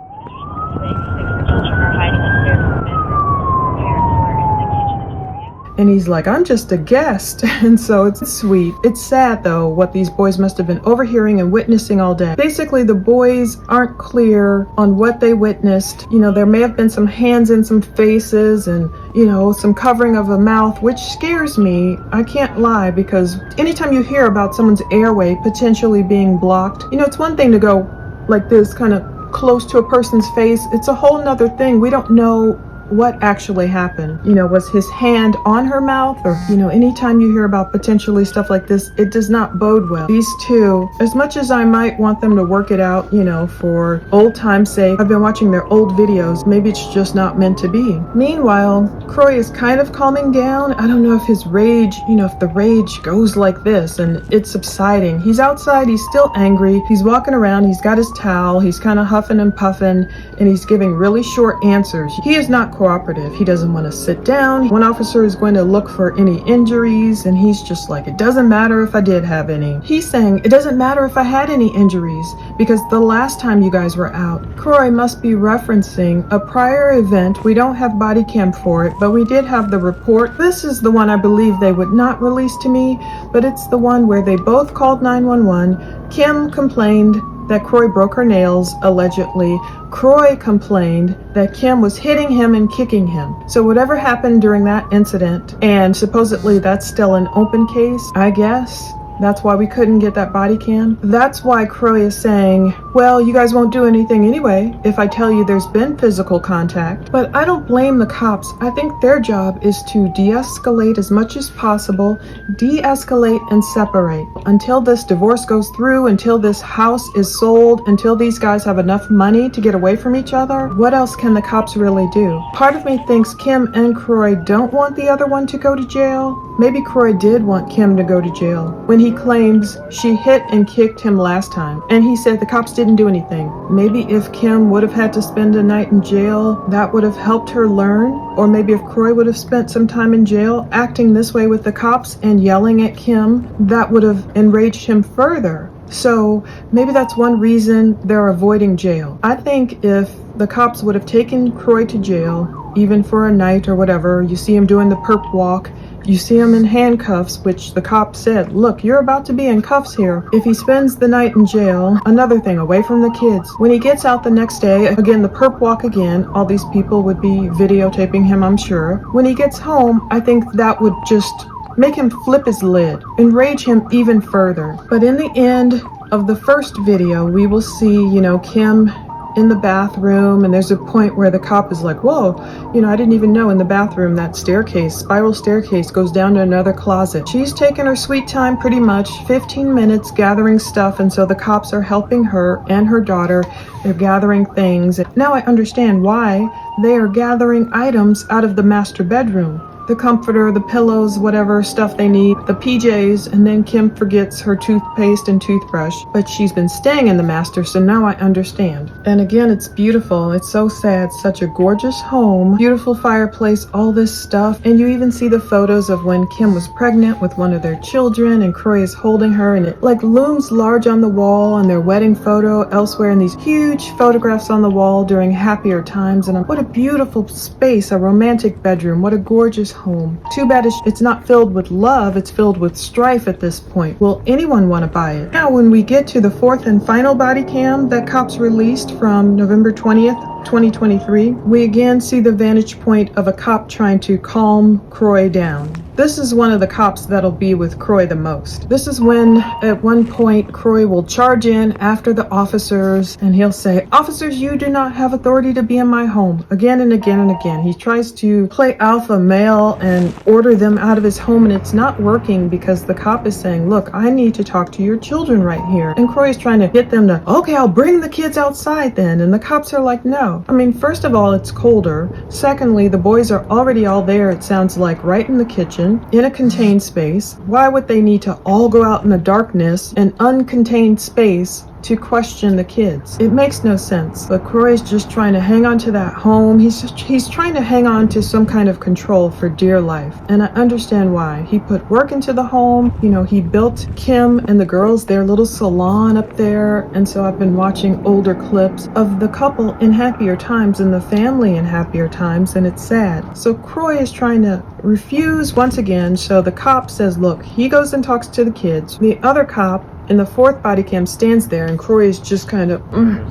And he's like, I'm just a guest. And so it's sweet. It's sad, though, what these boys must have been overhearing and witnessing all day. Basically, the boys aren't clear on what they witnessed. You know, there may have been some hands in some faces and, you know, some covering of a mouth, which scares me. I can't lie, because anytime you hear about someone's airway potentially being blocked, you know, it's one thing to go like this, kind of close to a person's face. It's a whole nother thing. We don't know what actually happened. You know, was his hand on her mouth? Or, you know, anytime you hear about potentially stuff like this, it does not bode well. These two, as much as I might want them to work it out, you know, for old time's sake, I've been watching their old videos. Maybe it's just not meant to be. Meanwhile, Kroy is kind of calming down. I don't know if his rage, you know, if the rage goes like this and it's subsiding. He's outside, he's still angry. He's walking around, he's got his towel, he's kind of huffing and puffing, and he's giving really short answers. He is not cooperative. He doesn't want to sit down. One officer is going to look for any injuries, and he's just like, it doesn't matter if I did have any. He's saying, it doesn't matter if I had any injuries, because the last time you guys were out. Kroy must be referencing a prior event. We don't have body cam for it, but we did have the report. This is the one I believe they would not release to me, but it's the one where they both called 911. Kim complained that Kroy broke her nails, allegedly. Kroy complained that Kim was hitting him and kicking him. So whatever happened during that incident, and supposedly that's still an open case, I guess. That's why we couldn't get that body cam. That's why Kroy is saying, well, you guys won't do anything anyway if I tell you there's been physical contact. But I don't blame the cops. I think their job is to de-escalate as much as possible, de-escalate and separate. Until this divorce goes through, until this house is sold, until these guys have enough money to get away from each other, what else can the cops really do? Part of me thinks Kim and Kroy don't want the other one to go to jail. Maybe Kroy did want Kim to go to jail when he claims she hit and kicked him last time, and he said the cops didn't do anything. Maybe if Kim would have had to spend a night in jail, that would have helped her learn. Or maybe if Kroy would have spent some time in jail acting this way with the cops and yelling at Kim, that would have enraged him further. So maybe that's one reason they're avoiding jail. I think if the cops would have taken Kroy to jail, even for a night or whatever, you see him doing the perp walk, you see him in handcuffs, which the cop said, look, you're about to be in cuffs here. If he spends the night in jail, another thing, away from the kids. When he gets out the next day, again, the perp walk again, all these people would be videotaping him, I'm sure. When he gets home, I think that would just make him flip his lid, enrage him even further. But in the end of the first video, we will see, you know, Kim in the bathroom, and there's a point where the cop is like, whoa, you know, I didn't even know in the bathroom that staircase, spiral staircase goes down to another closet. She's taking her sweet time, pretty much 15 minutes gathering stuff, and so the cops are helping her and her daughter. They're gathering things. Now I understand why they are gathering items out of the master bedroom. The comforter, the pillows, whatever stuff they need, the PJs, and then Kim forgets her toothpaste and toothbrush. But she's been staying in the master, so now I understand. And again, it's beautiful. It's so sad. Such a gorgeous home, beautiful fireplace, all this stuff. And you even see the photos of when Kim was pregnant with one of their children, and Kroy is holding her, and it like looms large on the wall, and their wedding photo elsewhere, and these huge photographs on the wall during happier times. And what a beautiful space, a romantic bedroom. What a gorgeous home. Too bad it's not filled with love, it's filled with strife at this point. Will anyone want to buy it? Now, when we get to the fourth and final body cam that cops released from November 20th, 2023, we again see the vantage point of a cop trying to calm Kroy down. This is one of the cops that'll be with Kroy the most. This is when, at one point, Kroy will charge in after the officers and he'll say, "Officers, you do not have authority to be in my home," again and again and again. He tries to play alpha male and order them out of his home, and it's not working because the cop is saying, "Look, I need to talk to your children right here." And Kroy is trying to get them to, "Okay, I'll bring the kids outside then." And the cops are like, "No." I mean, first of all, it's colder. Secondly, the boys are already all there, it sounds like, right in the kitchen, in a contained space. Why would they need to all go out in the darkness, an uncontained space, to question the kids? It makes no sense. But Kroy's just trying to hang on to that home. He's trying to hang on to some kind of control for dear life. And I understand why. He put work into the home. You know, he built Kim and the girls their little salon up there. And so I've been watching older clips of the couple in happier times and the family in happier times, and it's sad. So Kroy is trying to refuse once again. So the cop says, look, he goes and talks to the kids. The other cop in the fourth body cam stands there, and Kroy is just kind of,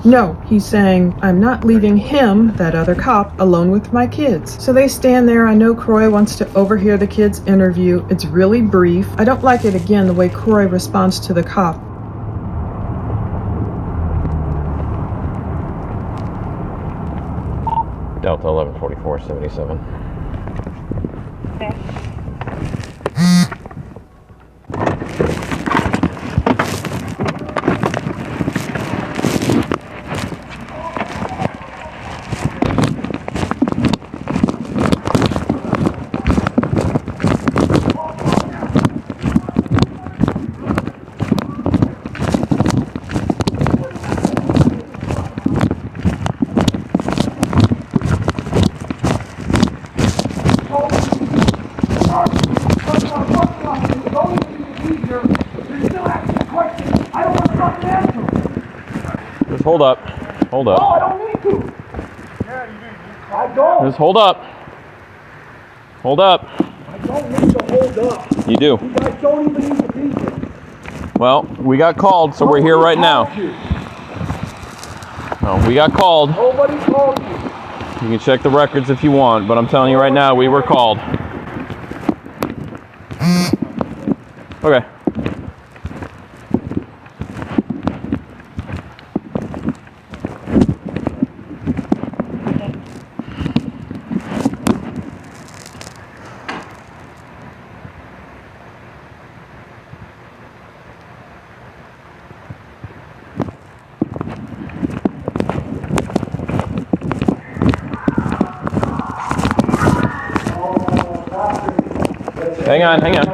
no. He's saying, I'm not leaving him, that other cop, alone with my kids. So they stand there. I know Kroy wants to overhear the kids' interview. It's really brief. I don't like it, again, the way Kroy responds to the cop. Delta 114477. Hold up. Hold up. No, I don't need to. Yeah, you do. I don't. Just hold up. Hold up. I don't need to hold up. You do. You guys don't even need to be here. Well, we got called, so we're here right now. No, we got called. Nobody called you. You can check the records if you want, but I'm telling you right now, we were called. Okay. Hang on, hang on.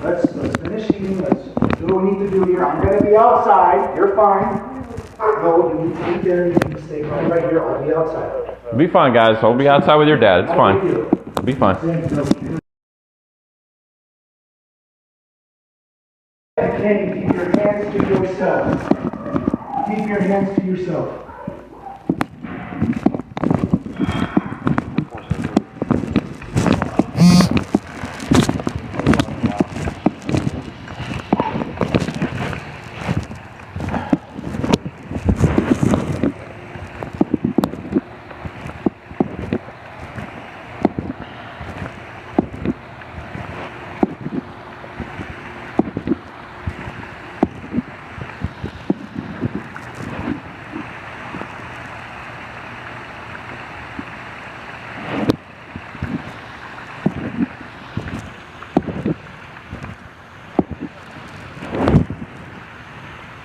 Let's finish eating. Let's do what we need to do here. I'm going to be outside. You're fine. No, you need to eat there. You need to stay right here. I'll be outside. Be fine, guys. I'll be outside with your dad. It's fine. Be fine. Kenny, keep your hands to yourself. Keep your hands to yourself.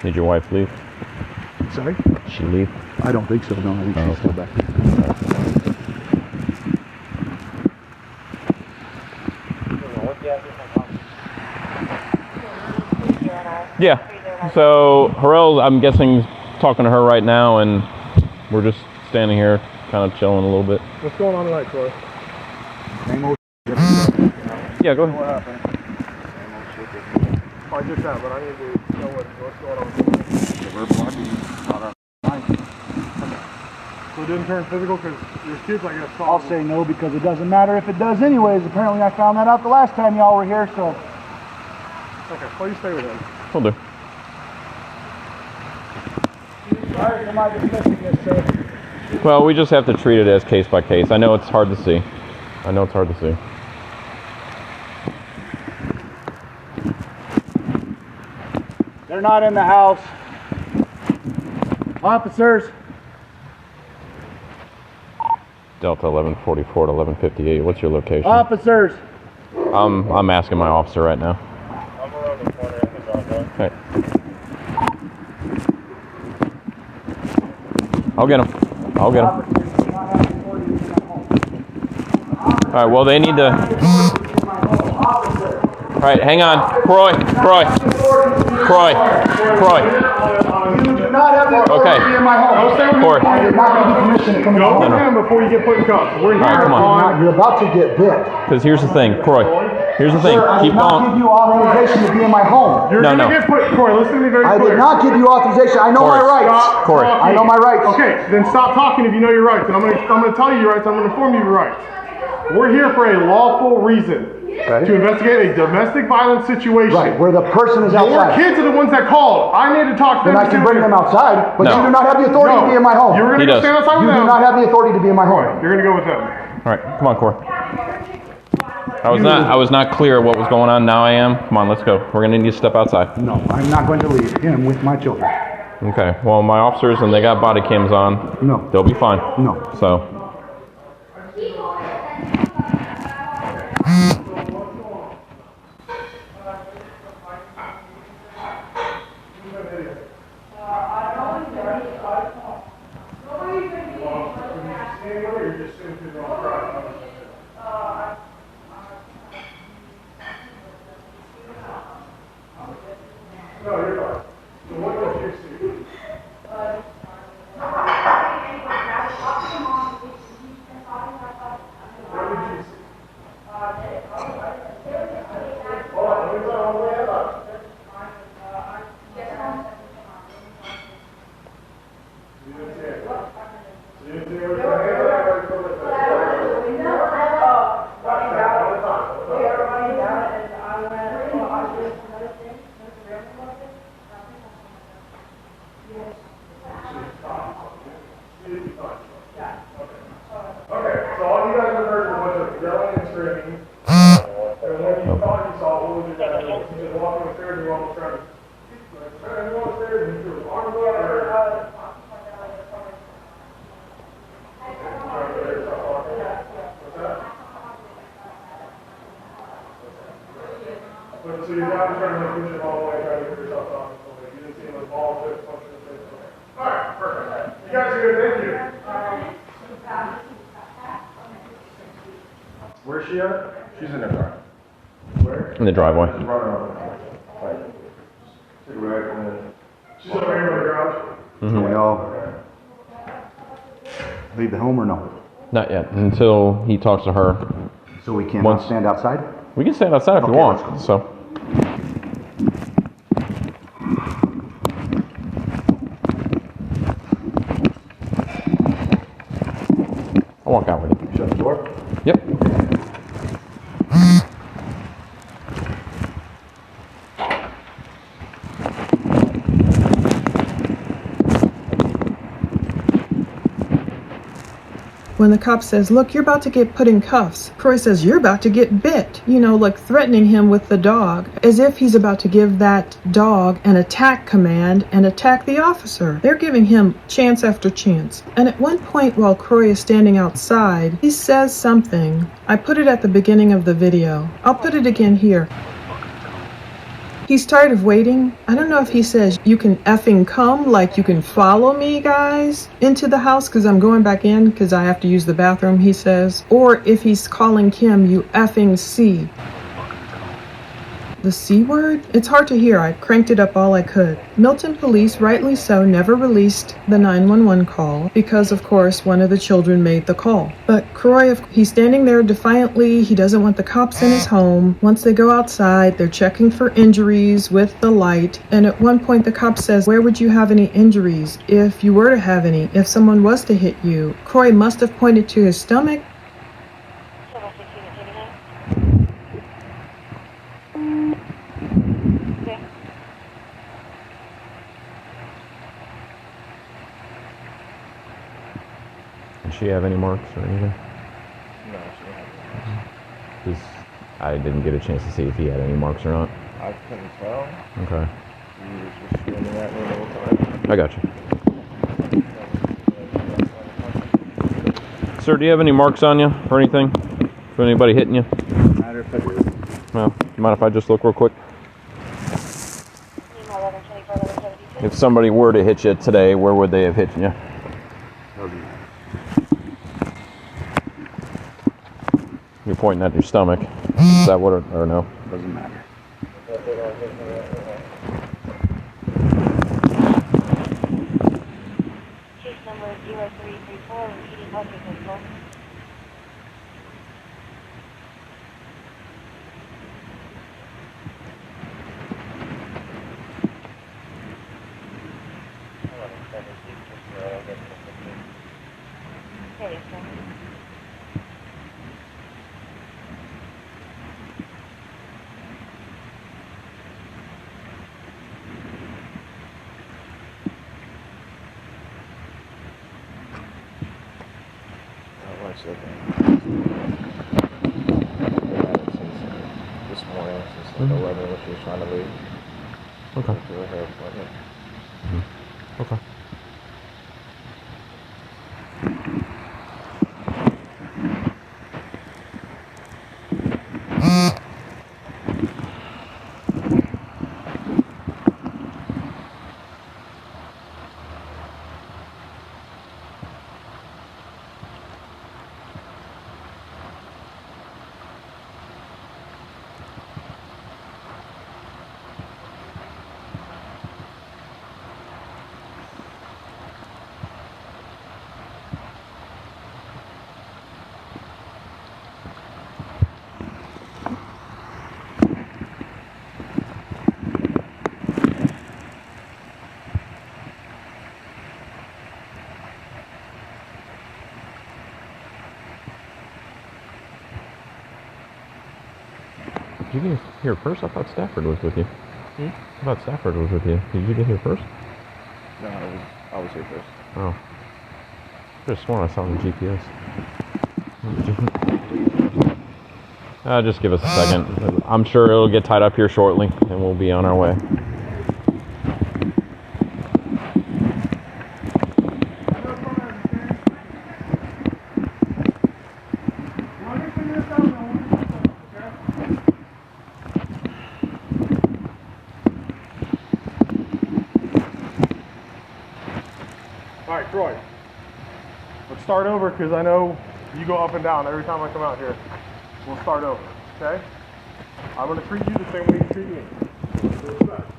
Did your wife leave? Sorry? Did she leave? I don't think so, no. I think she's still back. Yeah. So Harrell, I'm guessing, talking to her right now, and we're just standing here, kind of chilling a little bit. What's going on tonight, Kroy? Same old Yeah, go ahead. I get that, but I need to know what's going on. We're blocking. Not our night. So it didn't turn physical because your kids, I guess, saw I'll say no because it doesn't matter if it does anyways. Apparently I found that out the last time y'all were here, so. Okay, well, you stay with him. Will do. Alright, am I dismissing this, sir? Well, we just have to treat it as case by case. I know it's hard to see. I know it's hard to see. They're not in the house. Officers. Delta 1144 to 1158. What's your location? Officers. I'm asking my officer right now. I'm around the corner in the driveway. Okay. I'll get him. I'll get him. All right. Well, they need to. All right. Hang on, Kroy. You do not have the authority Okay. to be in my home. Corey. I did not give you permission to come in my Go home. with him before you get put in cuffs. We're here Alright, come on. You're about to get bit. Because here's the thing, Kroy. Here's the thing. Sir, I Keep did not give on. you authorization to be in my home. You're No, gonna no. get put. Corey, listen to me very I clear. did not give you authorization. I know my Corey, rights. Stop Corey. talking. I know my rights. Okay, then stop talking if you know your rights. And I'm gonna tell you your rights. I'm gonna inform you your rights. We're here for a lawful reason. Okay. To investigate a domestic violence situation. Right, where the person is Your outside. kids are the ones that called. I need to talk to Then them. I can bring them outside, but No. you do not have the authority to be in my home. You're He gonna go does. stand outside You with do them. not have the authority to be in my home. You're gonna go with them. All right. Come on, Kroy. I was not clear what was going on. Now I am. Come on, let's go. We're gonna need to step outside. No, I'm not going to leave him with my children. Okay. Well, my officers and they got body cams on. No. They'll be fine. No. So. So you're not trying to push it all the way, trying to get yourself off. You didn't see him with all of it, function of it. Alright, perfect. You guys are good, thank you. Where's she at? She's in the car. Where? In the driveway. She's running over. Like, cigarette and then. She's over here in the garage? Can we all leave the home or no? Not yet. Until he talks to her. So we cannot Once- stand outside? We can stand outside if you Okay, want. let's So. I'll walk out with you. Shut the door. Yep. When the cop says, look, you're about to get put in cuffs, Kroy says, you're about to get bit, you know, like threatening him with the dog, as if he's about to give that dog an attack command and attack the officer. They're giving him chance after chance. And at one point while Kroy is standing outside, he says something. I put it at the beginning of the video. I'll put it again here. He's tired of waiting. I don't know if he says, you can effing come, like you can follow me, guys, into the house because I'm going back in because I have to use the bathroom, he says. Or if he's calling Kim, you effing see. The C word? It's hard to hear. I cranked it up all I could. Milton police, rightly so, never released the 911 call because, of course, one of the children made the call. But Kroy, he's standing there defiantly. He doesn't want the cops in his home. Once they go outside, they're checking for injuries with the light. And at one point, the cop says, "Where would you have any injuries if you were to have any, if someone was to hit you?" Kroy must have pointed to his stomach. Does she have any marks or anything? No, she didn't. I didn't get a chance to see if he had any marks or not. I couldn't tell. Okay. He was just shooting at me the whole time. I got you. Sir, do you have any marks on you or anything? For anybody hitting you? Matter if I do. No. You mind if I just look real quick? If somebody were to hit you today, where would they have hit you? You're pointing at your stomach. Is that what or no? Doesn't matter. Case number 0334, repeating parking control. Okay, sir. This morning, since like 11 when she was trying to leave. Okay. To her appointment. Okay. Did you get here first? I thought Stafford was with you. I thought Stafford was with you. Did you get here first? No, I was here first. Oh. I just sworn I saw the GPS. Just give us a second. I'm sure it'll get tied up here shortly, and we'll be on our way. All right, Kroy. Let's start over because I know you go up and down every time I come out here. We'll start over, okay? I'm going to treat you the same way you treat me. With respect.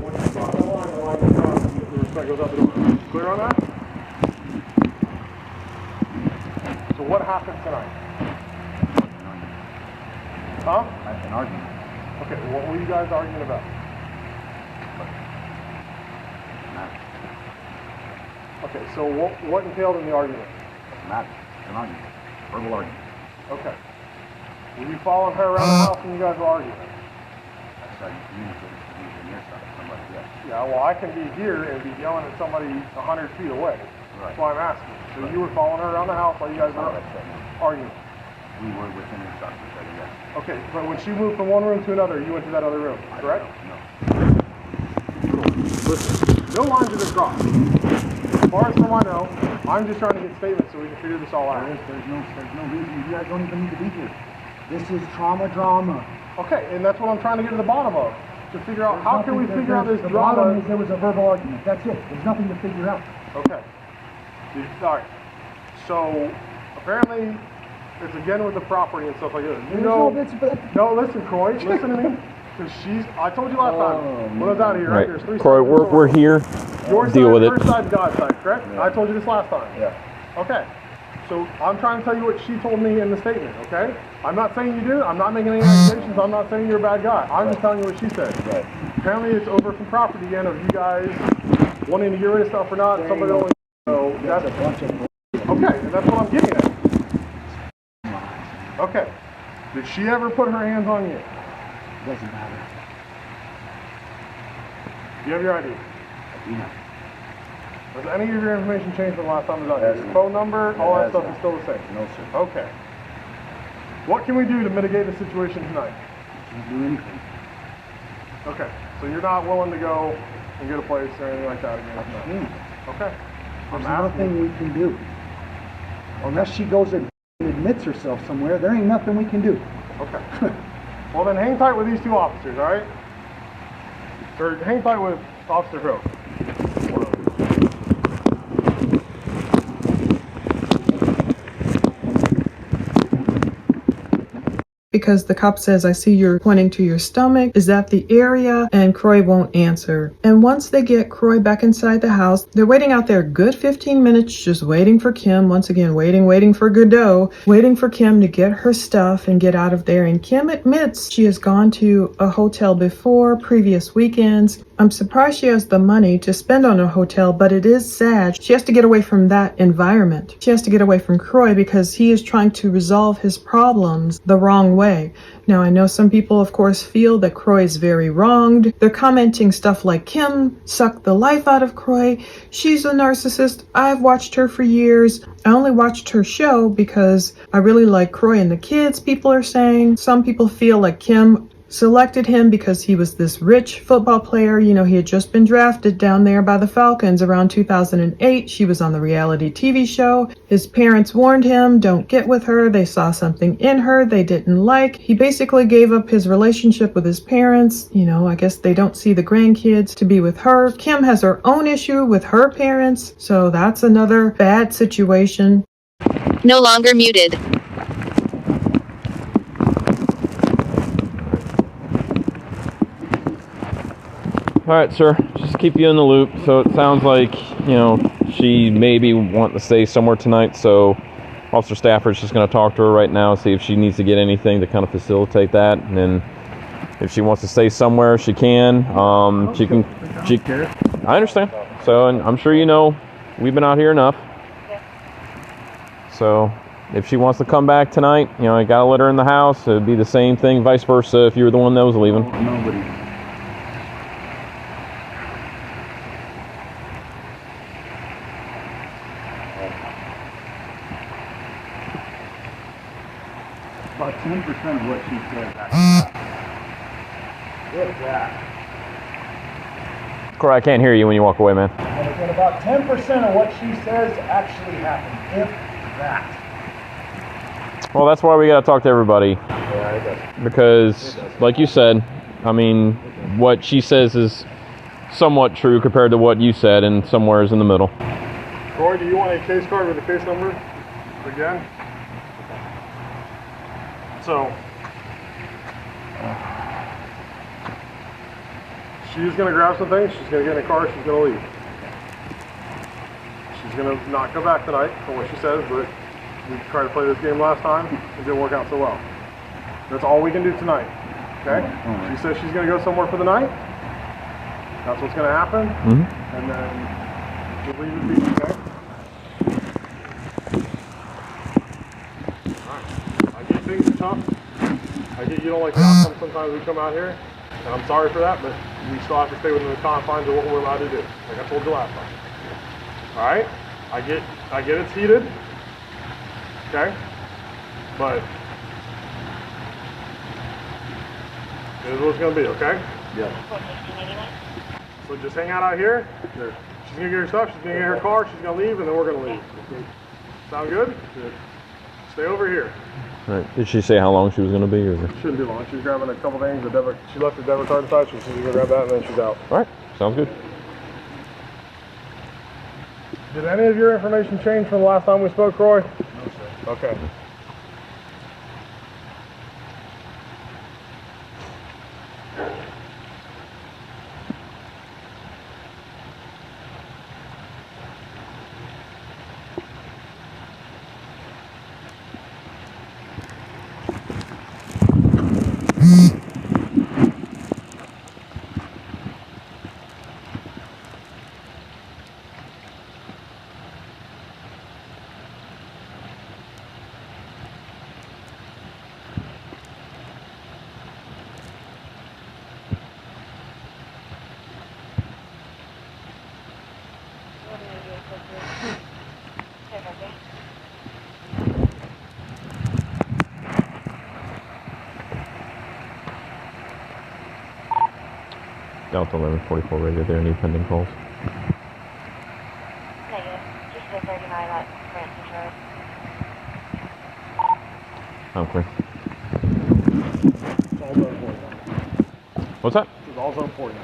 Once you cross the line goes across, the respect goes out the door. Clear on that? So what happened tonight? Huh? That's an argument. Okay, what were you guys arguing about? Okay, so what entailed in the argument? Doesn't matter. It's an argument. Verbal argument. Okay. Were you following her around the house when you guys were arguing? That's how you communicate. You can hear somebody, yes. Yeah, well, I can be here and be yelling at somebody 100 feet away. Right. That's why I'm asking. So you were following her around the house while you guys were arguing? We were within the structure, so yes. Okay, but when she moved from one room to another, you went to that other room, correct? No. Listen, no lines have been crossed. As far as from I know, I'm just trying to get statements so we can figure this all out. There's no reason. You guys don't even need to be here. This is trauma drama. Okay, and that's what I'm trying to get to the bottom of. To figure out, how can we figure out this the drama? bottom is there was a verbal argument. That's it. There's nothing to figure out. Okay. All right. So, apparently, it's again with the property and stuff like this. You know, no, listen, Kroy, listen to me. Because I told you last time, when I was out here, right? There's 3 Kroy, sides. we're here. Your Deal side, with it. her side, God's side, correct? Yeah. I told you this last time. Yeah. Okay. So I'm trying to tell you what she told me in the statement, okay? I'm not saying you do. I'm not making any accusations. I'm not saying you're a bad guy. I'm just telling you what she said. Right. Apparently it's over some property again of you guys wanting to get rid of stuff or not. Somebody only. So that's a bunch of. okay, and that's what I'm getting at. Okay. Did she ever put her hands on you? Doesn't matter. Do you have your ID? Yeah. Has any of your information changed from the last time I was out here? Phone number, all that stuff is still the same? No, sir. Okay. What can we do to mitigate the situation tonight? Can't do anything. Okay. So you're not willing to go and get a place or anything like that again? tonight? Okay. There's nothing we can do. Unless she goes and admits herself somewhere, there ain't nothing we can do. Okay. Well then hang tight with these 2 officers, alright? Or hang tight with Officer Hill. Because the cop says, I see you're pointing to your stomach. Is that the area? And Kroy won't answer. And once they get Kroy back inside the house, they're waiting out there a good 15 minutes, just waiting for Kim. Once again, waiting for Godot, waiting for Kim to get her stuff and get out of there. And Kim admits she has gone to a hotel before, previous weekends. I'm surprised she has the money to spend on a hotel, but it is sad. She has to get away from that environment. She has to get away from Kroy because he is trying to resolve his problems the wrong way. Now, I know some people, of course, feel that Kroy is very wronged. They're commenting stuff like, Kim sucked the life out of Kroy. She's a narcissist. I've watched her for years. I only watched her show because I really like Kroy and the kids, people are saying. Some people feel like Kim selected him because he was this rich football player. You know, he had just been drafted down there by the Falcons around 2008. She was on the reality TV show. His parents warned him, don't get with her. They saw something in her they didn't like. He basically gave up his relationship with his parents. You know, I guess they don't see the grandkids to be with her. Kim has her own issue with her parents, so that's another bad situation. No longer muted. All right, sir. Just to keep you in the loop. So it sounds like, you know, she maybe wanting to stay somewhere tonight. So Officer Stafford's just going to talk to her right now, see if she needs to get anything to kind of facilitate that. And then if she wants to stay somewhere, she can. She can. I understand. So, and I'm sure you know, we've been out here enough. So if she wants to come back tonight, you know, I got to let her in the house. It'd be the same thing, vice versa, if you were the one that was leaving. Nobody. About 10% of what she said actually. If that. Kroy, I can't hear you when you walk away, man. And again, about 10% of what she says actually happened. If that. Well, that's why we got to talk to everybody. Yeah, it does. Because, like you said, I mean, what she says is somewhat true compared to what you said, and somewhere is in the middle. Kroy, do you want a case card with a case number? Again? So, she's going to grab some things, she's going to get in a car, she's going to leave. She's going to not come back tonight, from what she says, but we tried to play this game last time, it didn't work out so well. That's all we can do tonight, okay? She says she's going to go somewhere for the night. That's what's going to happen, and then we'll leave it be, okay? I get things are tough. I get you don't like the outcome sometimes we come out here, and I'm sorry for that, but we still have to stay within the confines of what we're allowed to do, like I told you last time. All right? I get it's heated, okay? But it is what it's gonna be, okay? Yeah. So just hang out here. She's gonna get her stuff. She's gonna get her car. She's gonna leave, and then we're gonna leave. Sound good? Good. Stay over here. Right. Did she say how long she was going to be? Or? Shouldn't be long. She's grabbing a couple things. She left her debit card aside, so she's gonna grab that, and then she's out. All right. Sounds good. Did any of your information change from the last time we spoke, Kroy? No, sir. Okay. Delta 1144 radio there, any pending calls? Negative. Just a 39 at Francis Road. I'm clear. It's all zone 49. What's that? It's all zone 49.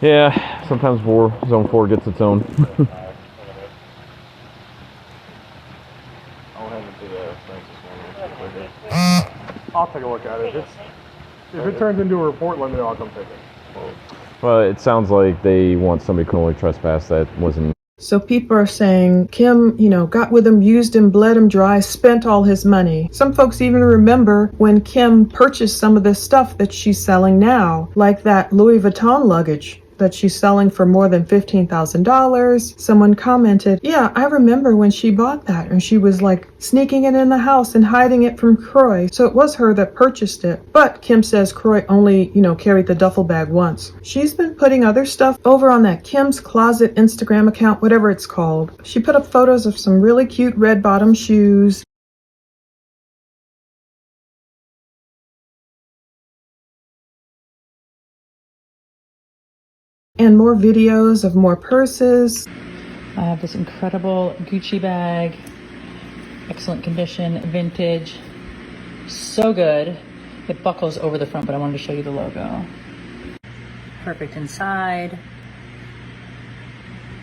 Yeah, sometimes zone 4 gets its own. I'll take a look at it. If it turns into a report, let me know. I'll come take it. Well, it sounds like they want somebody who can only trespass. That wasn't. So people are saying Kim, got with him, used him, bled him dry, spent all his money. Some folks even remember when Kim purchased some of this stuff that she's selling now, like that Louis Vuitton luggage that she's selling for more than $15,000. Someone commented, yeah, I remember when she bought that, and she was like sneaking it in the house and hiding it from Kroy. So it was her that purchased it. But Kim says Kroy only, carried the duffel bag once. She's been putting other stuff over on that Kim's Closet Instagram account, whatever it's called. She put up photos of some really cute red bottom shoes, and more videos of more purses. I have this incredible Gucci bag, excellent condition, vintage, so good. It buckles over the front, but I wanted to show you the logo. Perfect inside.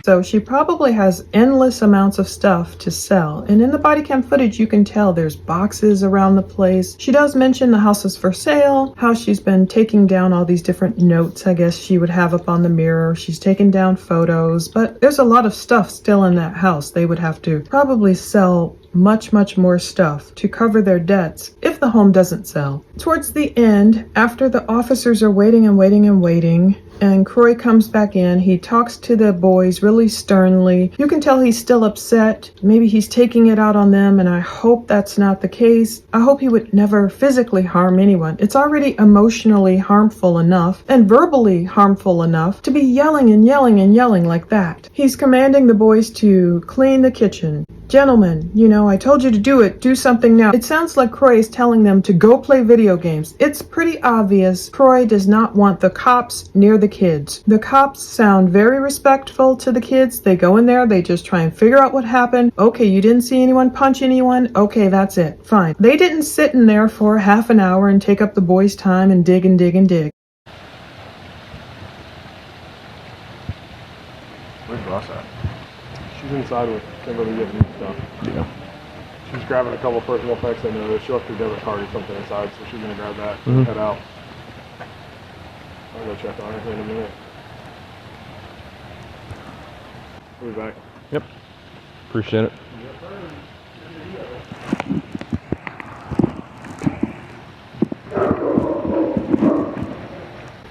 So she probably has endless amounts of stuff to sell. And in the body cam footage, you can tell there's boxes around the place. She does mention the house is for sale, how she's been taking down all these different notes, I guess she would have up on the mirror. She's taken down photos, but there's a lot of stuff still in that house. They would have to probably sell much more stuff to cover their debts if the home doesn't sell. Towards the end, after the officers are waiting and Kroy comes back in, he talks to the boys really sternly. You can tell he's still upset. Maybe he's taking it out on them, and I hope that's not the case. I hope he would never physically harm anyone. It's already emotionally harmful enough and verbally harmful enough to be yelling like that. He's commanding the boys to clean the kitchen. Gentlemen, I told you to do it. Do something now. It sounds like Kroy is telling them to go play video games. It's pretty obvious Kroy does not want the cops near the kids. The cops sound very respectful to the kids. They go in there, they just try and figure out what happened. Okay, you didn't see anyone punch anyone? Okay, that's it. Fine. They didn't sit in there for half an hour and take up the boys' time and dig. Where's Ross at? She's inside with Kimberly getting stuff. Yeah. She's grabbing a couple personal effects. I know she left her debit card or something inside, so she's gonna grab that and head out. I'll go check on her here in a minute. We'll be back. Yep. Appreciate it.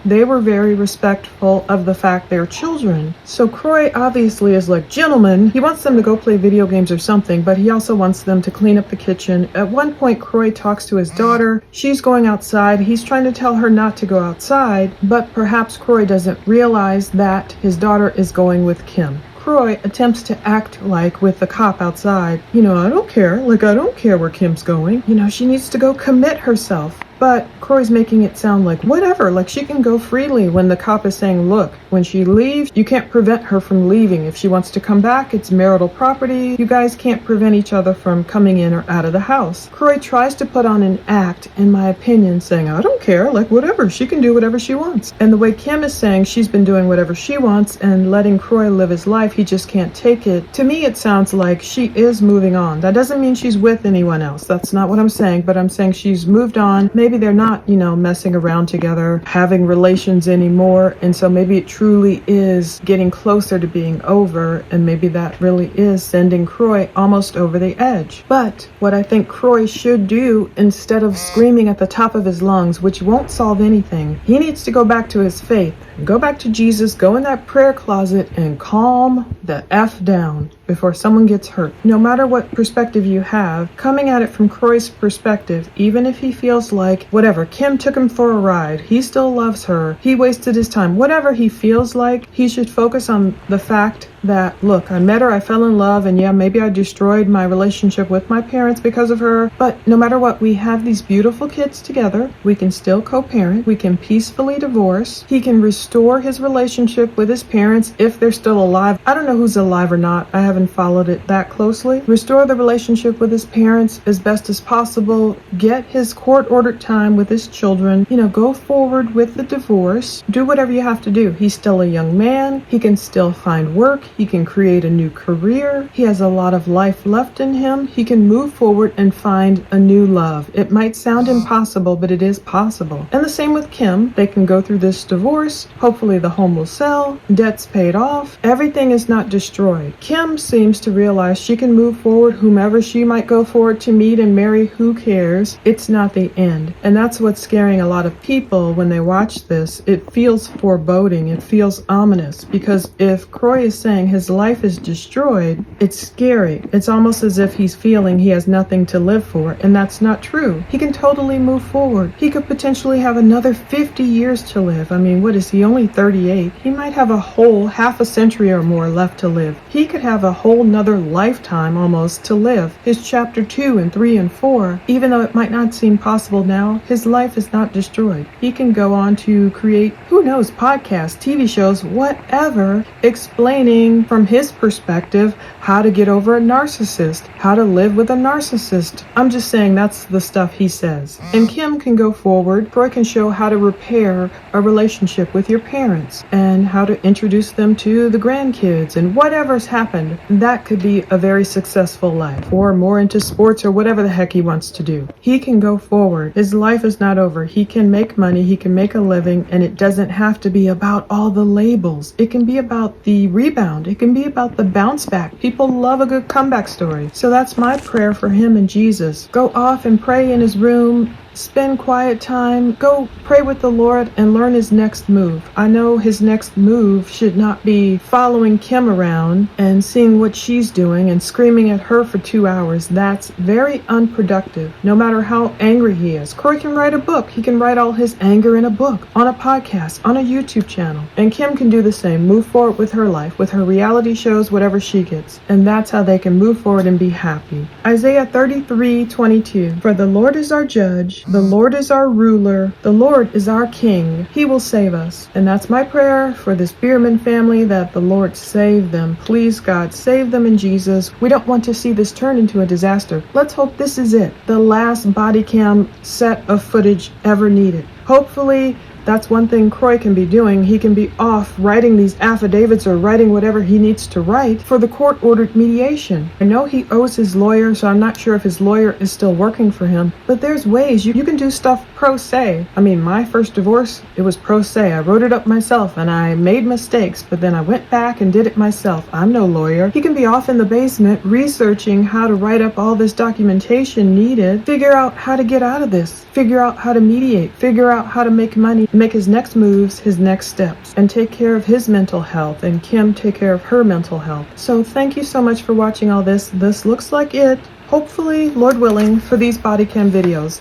They were very respectful of the fact they're children. So Kroy obviously is like, gentlemen, he wants them to go play video games or something, but he also wants them to clean up the kitchen. At one point, Kroy talks to his daughter. She's going outside. He's trying to tell her not to go outside, but perhaps Kroy doesn't realize that his daughter is going with Kim. Kroy attempts to act like with the cop outside, I don't care. I don't care where Kim's going. She needs to go commit herself. But Kroy's making it sound like whatever, like she can go freely when the cop is saying, look, when she leaves, you can't prevent her from leaving. If she wants to come back, it's marital property. You guys can't prevent each other from coming in or out of the house. Kroy tries to put on an act, in my opinion, saying, I don't care, whatever, she can do whatever she wants. And the way Kim is saying she's been doing whatever she wants and letting Kroy live his life, he just can't take it. To me, it sounds like she is moving on. That doesn't mean she's with anyone else. That's not what I'm saying, but I'm saying she's moved on. Maybe they're not, messing around together, having relations anymore, and so maybe it truly is getting closer to being over, and maybe that really is sending Kroy almost over the edge. But what I think Kroy should do, instead of screaming at the top of his lungs, which won't solve anything, he needs to go back to his faith, go back to Jesus, go in that prayer closet and calm the F down before someone gets hurt. No matter what perspective you have, coming at it from Kroy's perspective, even if he feels like, whatever, Kim took him for a ride, he still loves her, he wasted his time, whatever he feels like, he should focus on the fact that, look, I met her, I fell in love, and yeah, maybe I destroyed my relationship with my parents because of her, but no matter what, we have these beautiful kids together. We can still co-parent. We can peacefully divorce. He can restore his relationship with his parents if they're still alive. I don't know who's alive or not. I haven't followed it that closely. Restore the relationship with his parents as best as possible. Get his court-ordered time with his children. You know, go forward with the divorce. Do whatever you have to do. He's still a young man. He can still find work. He can create a new career. He has a lot of life left in him. He can move forward and find a new love. It might sound impossible, but it is possible. And the same with Kim. They can go through this divorce. Hopefully the home will sell. Debts paid off. Everything is not destroyed. Kim seems to realize she can move forward. Whomever she might go forward to meet and marry, who cares? It's not the end. And that's what's scaring a lot of people when they watch this. It feels foreboding. It feels ominous, because if Kroy is saying his life is destroyed, it's scary. It's almost as if he's feeling he has nothing to live for, and that's not true. He can totally move forward. He could potentially have another 50 years to live. I mean, what is he, only 38? He might have a whole half a century or more left to live. He could have a whole nother lifetime almost to live. His chapter 2 and 3 and 4, even though it might not seem possible now, his life is not destroyed. He can go on to create, who knows, podcasts, TV shows, whatever, explaining from his perspective how to get over a narcissist, how to live with a narcissist. I'm just saying that's the stuff he says. And Kim can go forward. Kroy can show how to repair a relationship with your parents and how to introduce them to the grandkids, and whatever's happened, that could be a very successful life, or more into sports or whatever the heck he wants to do. He can go forward. His life is not over. He can make money. He can make a living, and it doesn't have to be about all the labels. It can be about the rebound. It can be about the bounce back. People love a good comeback story. So that's my prayer for him and Jesus. Go off and pray in his room. Spend quiet time. Go pray with the Lord and learn his next move. I know his next move should not be following Kim around and seeing what she's doing and screaming at her for 2 hours. That's very unproductive, no matter how angry he is. Kroy can write a book. He can write all his anger in a book, on a podcast, on a YouTube channel. And Kim can do the same. Move forward with her life, with her reality shows, whatever she gets. And that's how they can move forward and be happy. Isaiah 33:22. For the Lord is our judge. The Lord is our ruler. The Lord is our king. He will save us. And that's my prayer for this Biermann family, that the Lord save them. Please, God, save them in Jesus. We don't want to see this turn into a disaster. Let's hope this is it. The last body cam set of footage ever needed. Hopefully, that's one thing Kroy can be doing. He can be off writing these affidavits or writing whatever he needs to write for the court-ordered mediation. I know he owes his lawyer, so I'm not sure if his lawyer is still working for him. But there's ways. You can do stuff pro se. I mean, my first divorce, it was pro se. I wrote it up myself, and I made mistakes, but then I went back and did it myself. I'm no lawyer. He can be off in the basement researching how to write up all this documentation needed, figure out how to get out of this, figure out how to mediate, figure out how to make money, make his next moves, his next steps, and take care of his mental health, and Kim take care of her mental health. So thank you so much for watching all this. This looks like it, hopefully, Lord willing, for these body cam videos.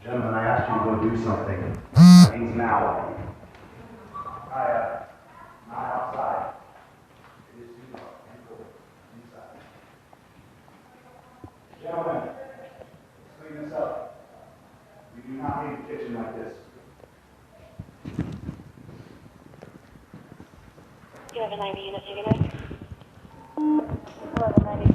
Gentlemen, I asked you to go do something. That means now. Not outside. It is too dark and cold inside. Gentlemen, let's clean this up. We do not need a kitchen like this. Do you have a 90 unit unit? 1190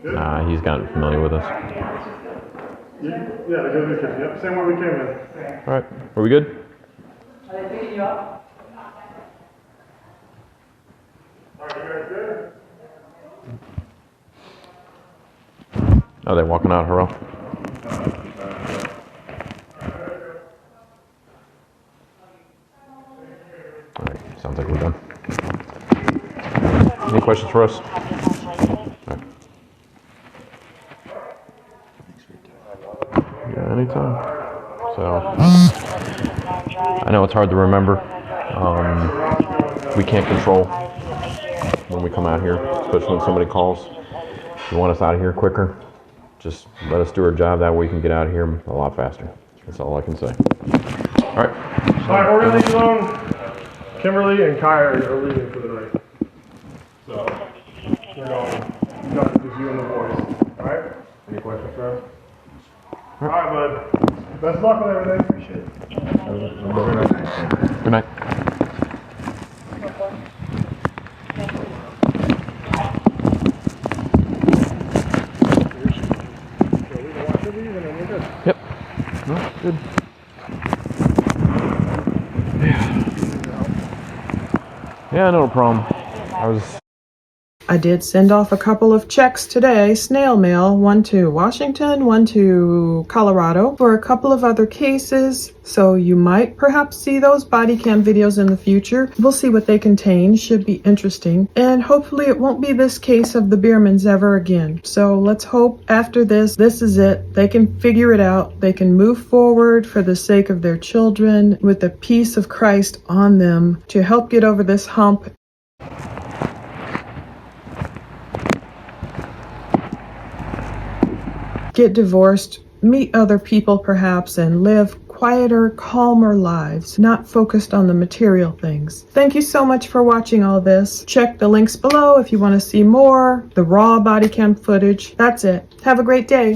Nah, he's gotten familiar with us. Yeah, they go to the kitchen. Yep, same way we came in. All right, are we good? Are they picking you up? Are you guys good? Are they walking out, Harrell? All right, sounds like we're done. Any questions for us? All right. Yeah, anytime. So, I know it's hard to remember. We can't control when we come out here, especially when somebody calls. If you want us out of here quicker, just let us do our job. That way we can get out of here a lot faster. That's all I can say. All right. All right, we're gonna leave you alone. Kimberly and Kai are leaving for the night. So, we're going. Just you and the boys. All right? Any questions for us? All right, bud. Best of luck with everything. Appreciate it. Good night. Yep. No, good. Yeah, no problem. I did send off a couple of checks today, snail mail, one to Washington, one to Colorado, for a couple of other cases, so you might perhaps see those body cam videos in the future. We'll see what they contain, should be interesting, and hopefully it won't be this case of the Biermanns ever again. So let's hope after this is it. They can figure it out, they can move forward for the sake of their children, with the peace of Christ on them, to help get over this hump. Get divorced, meet other people perhaps, and live quieter, calmer lives, not focused on the material things. Thank you so much for watching all this. Check the links below if you want to see more, the raw body cam footage. That's it. Have a great day.